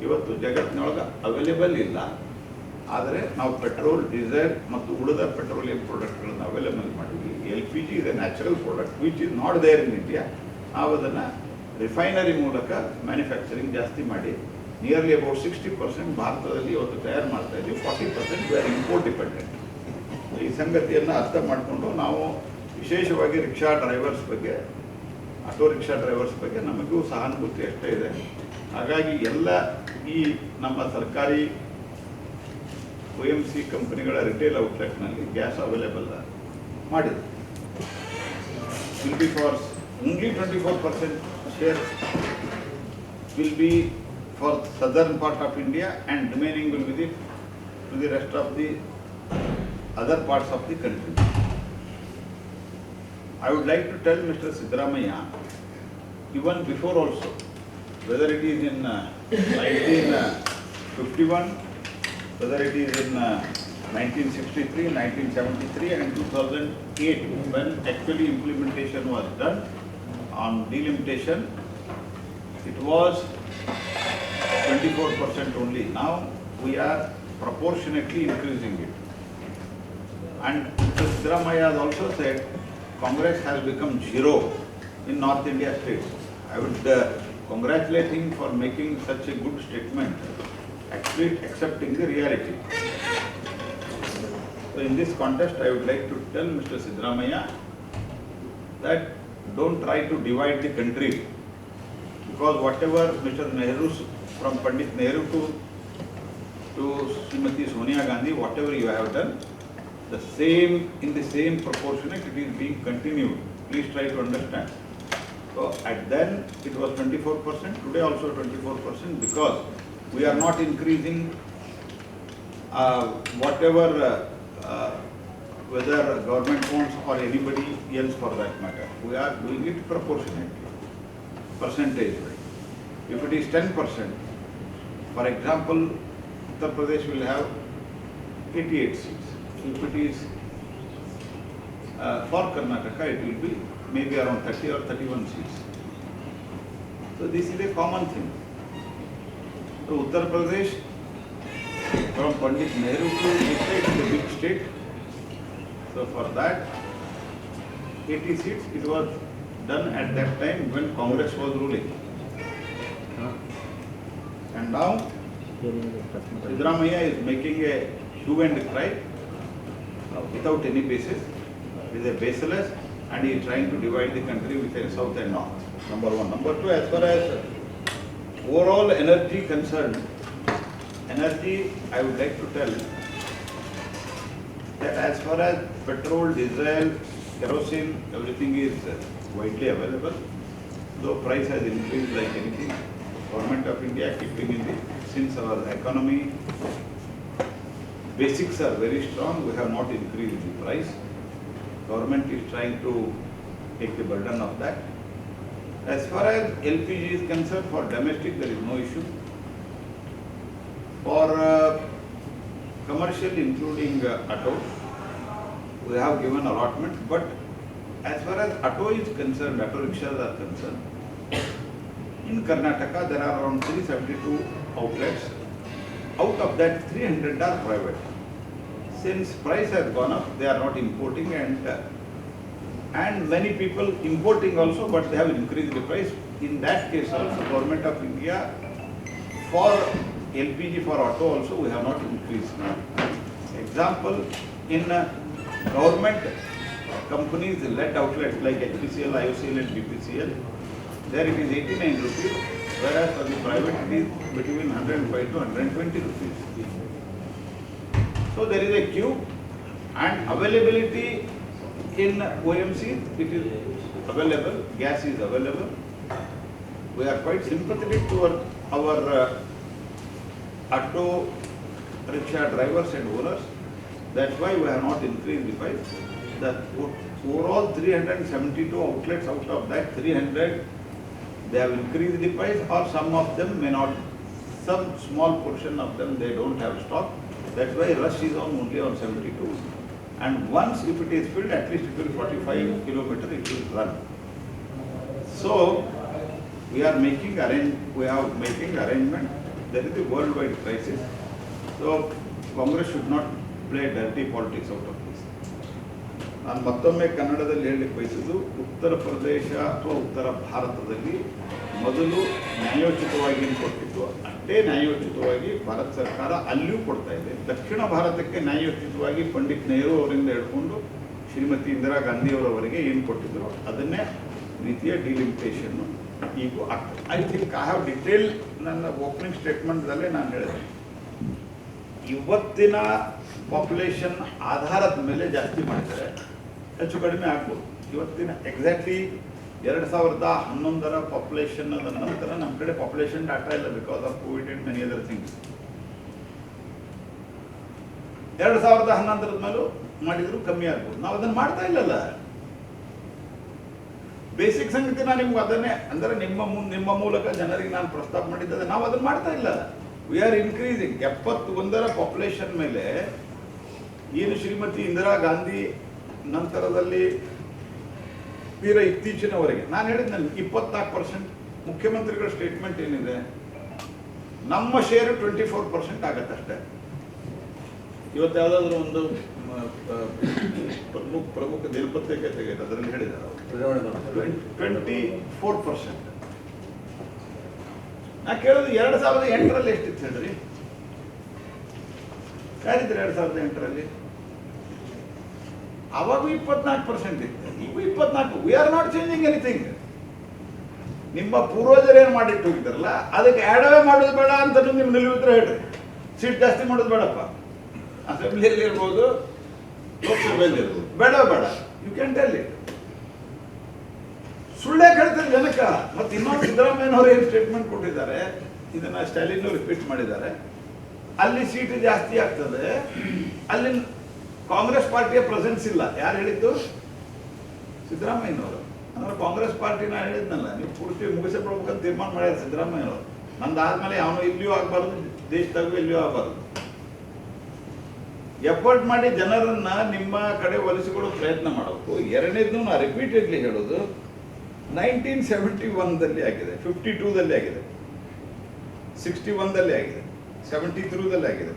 ಇವತ್ತು ಜಗತ್ತಿನೊಳಗೆ ಅವೈಲೇಬಲ್ ಇಲ್ಲ, ಆದರೆ ನಾವು ಪೆಟ್ರೋಲ್, ಡೀಸೆಲ್ ಮತ್ತು ಉಳಿದ ಪೆಟ್ರೋಲಿಯಂ ಪ್ರಾಡಕ್ಟ್ಗಳನ್ನು ಅವೈಲೇಬಲ್ ಮಾಡಿದ್ವಿ. LPG is a natural product which is not there in India. ನಾವು ಅದನ್ನು ರಿಫೈನರಿ ಮೂಲಕ ಮ್ಯಾನುಫ್ಯಾಕ್ಚರಿಂಗ್ ಜಾಸ್ತಿ ಮಾಡಿ ನಿಯರ್ಲಿ ಅಬೌಟ್ 60% ಭಾರತದಲ್ಲಿ ಇವತ್ತು ತಯಾರು ಮಾಡ್ತಾ ಇದ್ದೀವಿ. 40% ವಿ ಆರ್ ಇಂಪೋರ್ಟ್ ಡಿಪೆಂಡೆಂಟ್. ಈ ಸಂಗತಿಯನ್ನು ಅರ್ಥ ಮಾಡಿಕೊಂಡು ನಾವು ವಿಶೇಷವಾಗಿ ರಿಕ್ಷಾ ಡ್ರೈವರ್ಸ್ ಬಗ್ಗೆ, ಆಟೋ ರಿಕ್ಷಾ ಡ್ರೈವರ್ಸ್ ಬಗ್ಗೆ ನಮಗೂ ಸಹಾನುಭೂತಿ ಅಷ್ಟೇ ಇದೆ. ಹಾಗಾಗಿ ಎಲ್ಲ ಈ ನಮ್ಮ ಸರ್ಕಾರಿ OMC ಕಂಪನಿಗಳ ರಿಟೇಲ್ ಔಟ್ಲೆಟ್ನಲ್ಲಿ ಗ್ಯಾಸ್ ಅವೈಲೇಬಲ್ ಮಾಡಿದೆ. Will be for only 24% share will be for southern part of India and remaining will be to the rest of the other parts of the country. I would like to tell Mr. Siddaramaiah, even before also, whether it is in 1951, whether it is in 1963, 1973 and 2008, when actually implementation was done on delimitation, it was 24% only. Now we are proportionately increasing it. And Mr. Siddaramaiah has also said Congress has become zero in North India states. I would congratulate him for making such a good statement, actually accepting the reality. So in this context, I would like to tell Mr. Siddaramaiah that don't try to divide the country, because whatever Mr. Nehru, from Pandit Nehru to Srimati Sonia Gandhi, whatever you have done, the same, in the same proportionate, it is being continued. Please try to understand. So at then it was 24%, today also 24%, because we are not increasing whatever, whether government wants or anybody else for that matter. We are doing it proportionately, percentage-wise. If it is 10%, for example, Uttar Pradesh will have 88 seats. If it is for Karnataka, it will be maybe around 30 or 31 seats. So this is a common thing. So Uttar Pradesh, from Pandit Nehru to this state, is a big state. So for that, 80 seats, it was done at that time when Congress was ruling. And now, Siddaramaiah is making a hue and cry without any basis. It is a baseless, and he is trying to divide the country between south and north. Number one. Number two, as far as overall energy concerned, energy, I would like to tell that as far as petrol, diesel, kerosene, everything is widely available. Though price has increased like anything, Government of India keeping in the, since our economy basics are very strong, we have not increased the price. Government is trying to take the burden of that. As far as LPG is concerned, for domestic there is no issue. For commercial, including auto, we have given allotment, but as far as auto is concerned, auto rickshaws are concerned, in Karnataka there are around 372 outlets. Out of that, 300 are private. Since price has gone up, they are not importing, and many people importing also, but they have increased the price. In that case also, Government of India, for LPG for auto also, we have not increased. Example, in government companies led outlets like HPCL, IOCL and BPCL, there it is 89 rupees. Whereas for the private it is between 105 to 120 rupees. So there is a queue, and availability in OMC, it is available, gas is available. We are quite sympathetic toward our auto rickshaw drivers and owners. That's why we have not increased the price. The overall 372 outlets, out of that 300, they have increased the price, or some of them may not, some small portion of them they don't have stock. That's why rush is only on 72. And once if it is filled, at least it will 45 kilometers it will run. So we are making arrangement. There is a worldwide crisis. So Congress should not play dirty politics out of this. ನಾನು ಮತ್ತೊಮ್ಮೆ ಕನ್ನಡದಲ್ಲಿ ಹೇಳಲಿಕ್ಕೆ ಬಯಸಿದ್ದು, ಉತ್ತರ ಪ್ರದೇಶ ಅಥವಾ ಉತ್ತರ ಭಾರತದಲ್ಲಿ ಮೊದಲು ನ್ಯಾಯೋಚಿತವಾಗಿ ಏನು ಕೊಟ್ಟಿದ್ದು ಅಷ್ಟೇ ನ್ಯಾಯೋಚಿತವಾಗಿ ಭಾರತ ಸರ್ಕಾರ ಅಲ್ಲಿಯೂ ಕೊಡ್ತಾ ಇದೆ. ದಕ್ಷಿಣ ಭಾರತಕ್ಕೆ ನ್ಯಾಯೋಚಿತವಾಗಿ ಪಂಡಿತ್ ನೆಹರು ಅವರಿಂದ ಹಿಡ್ಕೊಂಡು ಶ್ರೀಮತಿ ಇಂದಿರಾ ಗಾಂಧಿಯವರವರೆಗೆ ಏನು ಕೊಟ್ಟಿದ್ರು ಅದನ್ನೇ ರೀತಿಯ ಡಿಲಿಮಿಟೇಷನ್ನು ಈಗೂ ಆಗ್ತದೆ. I think I have detail ನನ್ನ ಓಪನಿಂಗ್ ಸ್ಟೇಟ್ಮೆಂಟ್ದಲ್ಲೇ ನಾನು ಹೇಳಿದೆ, ಇವತ್ತಿನ ಪಾಪ್ಯುಲೇಷನ್ ಆಧಾರದ ಮೇಲೆ ಜಾಸ್ತಿ ಮಾಡಿದರೆ ಹೆಚ್ಚು ಕಡಿಮೆ ಆಗ್ಬೋದು. ಇವತ್ತಿನ ಎಕ್ಸಾಕ್ಟ್ಲಿ 2011 ಪಾಪ್ಯುಲೇಷನ್ ನಂತರ ನಮ್ಮ ಕಡೆ ಪಾಪ್ಯುಲೇಷನ್ ಡಾಟಾ ಇಲ್ಲ, because of Covid and many other things. 2011 ಮೇಲೂ ಮಾಡಿದ್ರು ಕಮ್ಮಿ ಆಗ್ಬೋದು. ನಾವು ಅದನ್ನು ಮಾಡ್ತಾ ಇಲ್ಲಲ್ಲ. ಬೇಸಿಕ್ ಸಂಗತಿ ನಾನು ನಿಮ್ಗೆ ಅದನ್ನೇ ಅಂದರೆ ನಿಮ್ಮ ಮೂಲಕ ಜನರಿಗೆ ನಾನು ಪ್ರಸ್ತಾಪ ಮಾಡಿದ್ದೆ, ನಾವು ಅದನ್ನು ಮಾಡ್ತಾ ಇಲ್ಲ. We are increasing. 71 ಪಾಪ್ಯುಲೇಷನ್ ಮೇಲೆ ಏನು ಶ್ರೀಮತಿ ಇಂದಿರಾ ಗಾಂಧಿ ನಂತರದಲ್ಲಿ ತೀರ ಇತ್ತೀಚಿನವರೆಗೆ ನಾನು ಹೇಳಿದ್ನಲ್ಲಿ 24%. ಮುಖ್ಯಮಂತ್ರಿಗಳ ಸ್ಟೇಟ್ಮೆಂಟ್ ಏನಿದೆ, ನಮ್ಮ ಶೇರ್ 24% ಆಗತ್ತಷ್ಟೇ. ಇವತ್ತು ಯಾವುದಾದ್ರೂ ಒಂದು ಪ್ರಮುಖ ದಿನಪತ್ರಿಕೆ ತೆಗೆದು ಅದರಲ್ಲಿ ಹೇಳಿದ್ದಾರೆ 24%. ನಾ ಕೇಳೋದು 2008ರಲ್ಲಿ ಎಷ್ಟಿತ್ತು ಹೇಳ್ರಿ? ಯಾರಿದ್ರು 2008ರಲ್ಲಿ? ಅವಾಗೂ 24% ಇತ್ತು, ಈಗ 24. We are not changing anything. ನಿಮ್ಮ ಪೂರ್ವಜರು ಏನು ಮಾಡಿಟ್ಟು ಹೋಗಿದ್ದಾರಲ್ಲ ಅದಕ್ಕೆ ಆ್ಯಡವೇ ಮಾಡೋದು ಬೇಡ ಅಂತ ನಿಮ್ಮ ನಿಲುವಿದ್ರೆ ಹೇಳ್ರಿ. ಸೀಟ್ ಜಾಸ್ತಿ ಮಾಡೋದು ಬೇಡಪ್ಪ, ಅಸೆಂಬ್ಲಿಯಲ್ಲಿ ಇರ್ಬೋದು, ಲೋಕಸಭೆಯಲ್ಲಿ ಇರ್ಬೋದು, ಬೇಡ ಯು ಕ್ಯಾನ್ ಟೆಲ್ ಇಟ್. ಸುಳ್ಳೇ ಕೇಳ್ತಾರೆ ಜನಕ್ಕೆ. ಮತ್ತೆ ಇನ್ನೊಂದು ಸಿದ್ದರಾಮಯ್ಯನವರು ಏನು ಸ್ಟೇಟ್ಮೆಂಟ್ ಕೊಟ್ಟಿದ್ದಾರೆ, ಇದನ್ನ ಸ್ಟಾಲಿನ್ ರಿಪೀಟ್ ಮಾಡಿದ್ದಾರೆ, ಅಲ್ಲಿ ಸೀಟ್ ಜಾಸ್ತಿ ಆಗ್ತದೆ, ಅಲ್ಲಿ ಕಾಂಗ್ರೆಸ್ ಪಾರ್ಟಿಯ ಪ್ರೆಸೆನ್ಸ್ ಇಲ್ಲ. ಯಾರು ಹೇಳಿದ್ದು? ಸಿದ್ದರಾಮಯ್ಯನವರು. ಅಂದ್ರೆ ಕಾಂಗ್ರೆಸ್ ಪಾರ್ಟಿ ನಾನು ಹೇಳಿದ್ನಲ್ಲ, ನೀವು ಪೂರ್ತಿ ಮುಗಿಸಬಿಡ್ಬೇಕಂತ ತೀರ್ಮಾನ ಮಾಡ್ಯಾರ ಸಿದ್ದರಾಮಯ್ಯನವರು. ನಂದಾದ್ಮೇಲೆ ಅವನು ಇಲ್ಲಿಯೂ ಆಗಬಾರ್ದು, ದೇಶದಾಗೂ ಇಲ್ಲಿಯೂ ಆಗಬಾರ್ದು. ಎಫರ್ಟ್ ಮಾಡಿ ಜನರನ್ನ ನಿಮ್ಮ ಕಡೆ ಒಲಿಸಿಕೊಳ್ಳೋ ಪ್ರಯತ್ನ ಮಾಡಬೇಕು. ಎರಡನೇದು ನಾನು ರಿಪೀಟೆಡ್ಲಿ ಹೇಳೋದು, 1971ದಲ್ಲಿ ಆಗಿದೆ, 52ದಲ್ಲಿ ಆಗಿದೆ, 61ದಲ್ಲಿ ಆಗಿದೆ, 73ದಲ್ಲಿ ಆಗಿದೆ,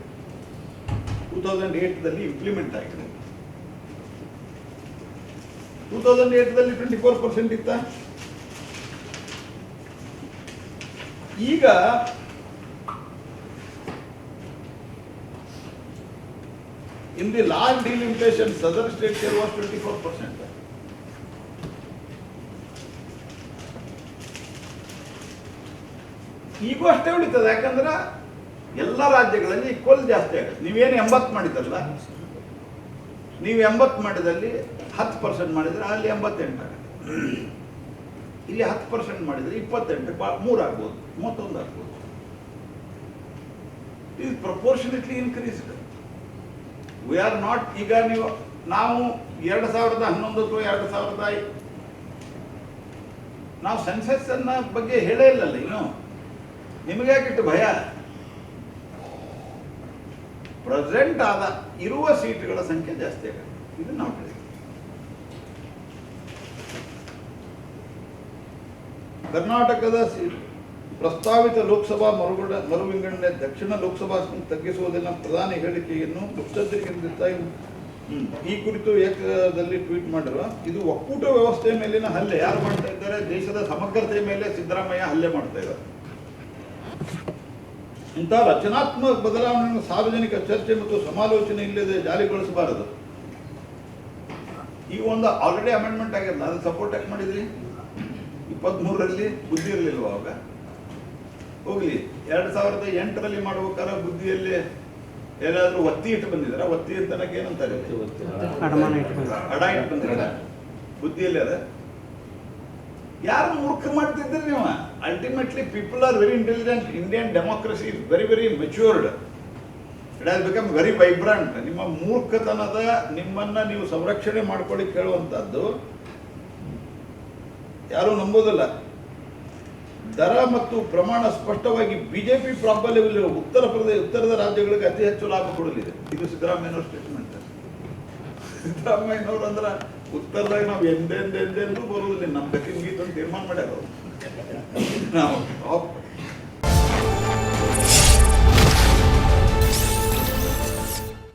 2008ದಲ್ಲಿ ಇಂಪ್ಲಿಮೆಂಟ್ ಆಗಿದೆ. 2008ದಲ್ಲಿ 24% ಇತ್ತ. ಈಗ in the last delimitation southern state share was 24%. ಈಗೂ ಅಷ್ಟೇ ಉಳಿತದೆ, ಯಾಕಂದ್ರೆ ಎಲ್ಲ ರಾಜ್ಯಗಳಲ್ಲಿ ಈಕ್ವಲ್ ಜಾಸ್ತಿ ಆಗುತ್ತೆ. ನೀವೇನು 80 ಮಾಡಿದ್ರಲ್ಲ, ನೀವು 80 ಮಾಡಿದಲ್ಲಿ 10% ಮಾಡಿದ್ರೆ ಅಲ್ಲಿ 88 ಆಗುತ್ತೆ. ಇಲ್ಲಿ 10% ಮಾಡಿದ್ರೆ 28, 3 ಆಗ್ಬೋದು, 31 ಆಗ್ಬೋದು. Is proportionately increased. We are not. ಈಗ ನಾವು 2011 ಅಥವಾ 2005 ನಾವು ಸೆನ್ಸಸ್ ಅನ್ನ ಬಗ್ಗೆ ಹೇಳೇ ಇಲ್ಲಲ್ಲ ಇನ್ನು. ನಿಮಗೆ ಯಾಕಿಟ್ಟು ಭಯ? ಪ್ರೆಸೆಂಟ್ ಆದ ಇರುವ ಸೀಟ್ಗಳ ಸಂಖ್ಯೆ ಜಾಸ್ತಿ ಆಗುತ್ತೆ. ಇದು ನಾವು ಹೇಳಿದ್ವಿ. ಕರ್ನಾಟಕದ ಪ್ರಸ್ತಾವಿತ ಲೋಕಸಭಾ ಮರುವಿಂಗಡಣೆ ದಕ್ಷಿಣ ಲೋಕಸಭಾ ತಗ್ಗಿಸುವುದಿಲ್ಲ ಪ್ರಧಾನಿ ಹೇಳಿಕೆಯನ್ನು ಮುಖ್ಯಮಂತ್ರಿಗಳಿಂದ ಈ ಕುರಿತು ಏಕದಲ್ಲಿ ಟ್ವೀಟ್ ಮಾಡಿರುವ ಇದು ಒಕ್ಕೂಟ ವ್ಯವಸ್ಥೆ ಮೇಲಿನ ಹಲ್ಲೆ. ಯಾರು ಮಾಡ್ತಾ ಇದ್ದಾರೆ? ದೇಶದ ಸಮಗ್ರತೆ ಮೇಲೆ ಸಿದ್ದರಾಮಯ್ಯ ಹಲ್ಲೆ ಮಾಡ್ತಾ ಇದ್ದಾರೆ. ಇಂಥ ರಚನಾತ್ಮಕ ಬದಲಾವಣೆಯನ್ನು ಸಾರ್ವಜನಿಕ ಚರ್ಚೆ ಮತ್ತು ಸಮಾಲೋಚನೆ ಇಲ್ಲದೆ ಜಾರಿಗೊಳಿಸಬಾರದು. ಈಗ ಒಂದು ಆಲ್ರೆಡಿ ಅಮೆಂಡ್ಮೆಂಟ್ ಆಗಿಲ್ಲ, ಅದು ಸಪೋರ್ಟ್ ಯಾಕೆ ಮಾಡಿದ್ರಿ? 23ರಲ್ಲಿ ಬುದ್ಧಿ ಇರಲಿಲ್ವ ಅವಾಗ? ಹೋಗ್ಲಿ, 2008ರಲ್ಲಿ ಮಾಡ್ಬೇಕಾದ್ರೆ ಬುದ್ಧಿಯಲ್ಲಿ ಎಲ್ಲಾದ್ರೂ ಒತ್ತಿ ಇಟ್ಟು ಬಂದಿದಾರ? ಒತ್ತಿ ಅಂತ ಏನಂತಾರೆ? ಅಡ ಇಟ್ಟು ಬಂದಿರ ಬುದ್ಧಿಯಲ್ಲಿ. ಅದ ಯಾರು ಮೂರ್ಖ ಮಾಡ್ತಿದ್ರಿ ನೀವು? Ultimately people are very intelligent. Indian democracy is very very matured. It has become very vibrant. ನಿಮ್ಮ ಮೂರ್ಖತನದ ನಿಮ್ಮನ್ನ ನೀವು ಸಂರಕ್ಷಣೆ ಮಾಡ್ಕೊಳ್ಳಿ ಕೇಳುವಂತದ್ದು ಯಾರು ನಂಬೋದಿಲ್ಲ. ದರ ಮತ್ತು ಪ್ರಮಾಣ ಸ್ಪಷ್ಟವಾಗಿ ಬಿಜೆಪಿ ಪ್ರಾಬಲ್ಯವಿಲ್ಲ. ಉತ್ತರದ ರಾಜ್ಯಗಳಿಗೆ ಅತಿ ಹೆಚ್ಚು ಲಾಭ ಕೊಡಲಿದೆ. ಇದು ಸಿದ್ದರಾಮಯ್ಯನವ್ರ ಸ್ಟೇಟ್ಮೆಂಟ್. ಸಿದ್ದರಾಮಯ್ಯನವರು ಅಂದ್ರೆ ಉತ್ತರದಾಗ ನಾವು ಎಂದೆಂದೆಂದೆಂದೂ ಬರೋದಿಲ್ಲ. ನಮ್ಮ ಗತಿ ಮುಗೀತು ಅಂತ ತೀರ್ಮಾನ ಮಾಡ್ಯಾರ ಅವ್ರು. ನಾವು ಟಾಪ್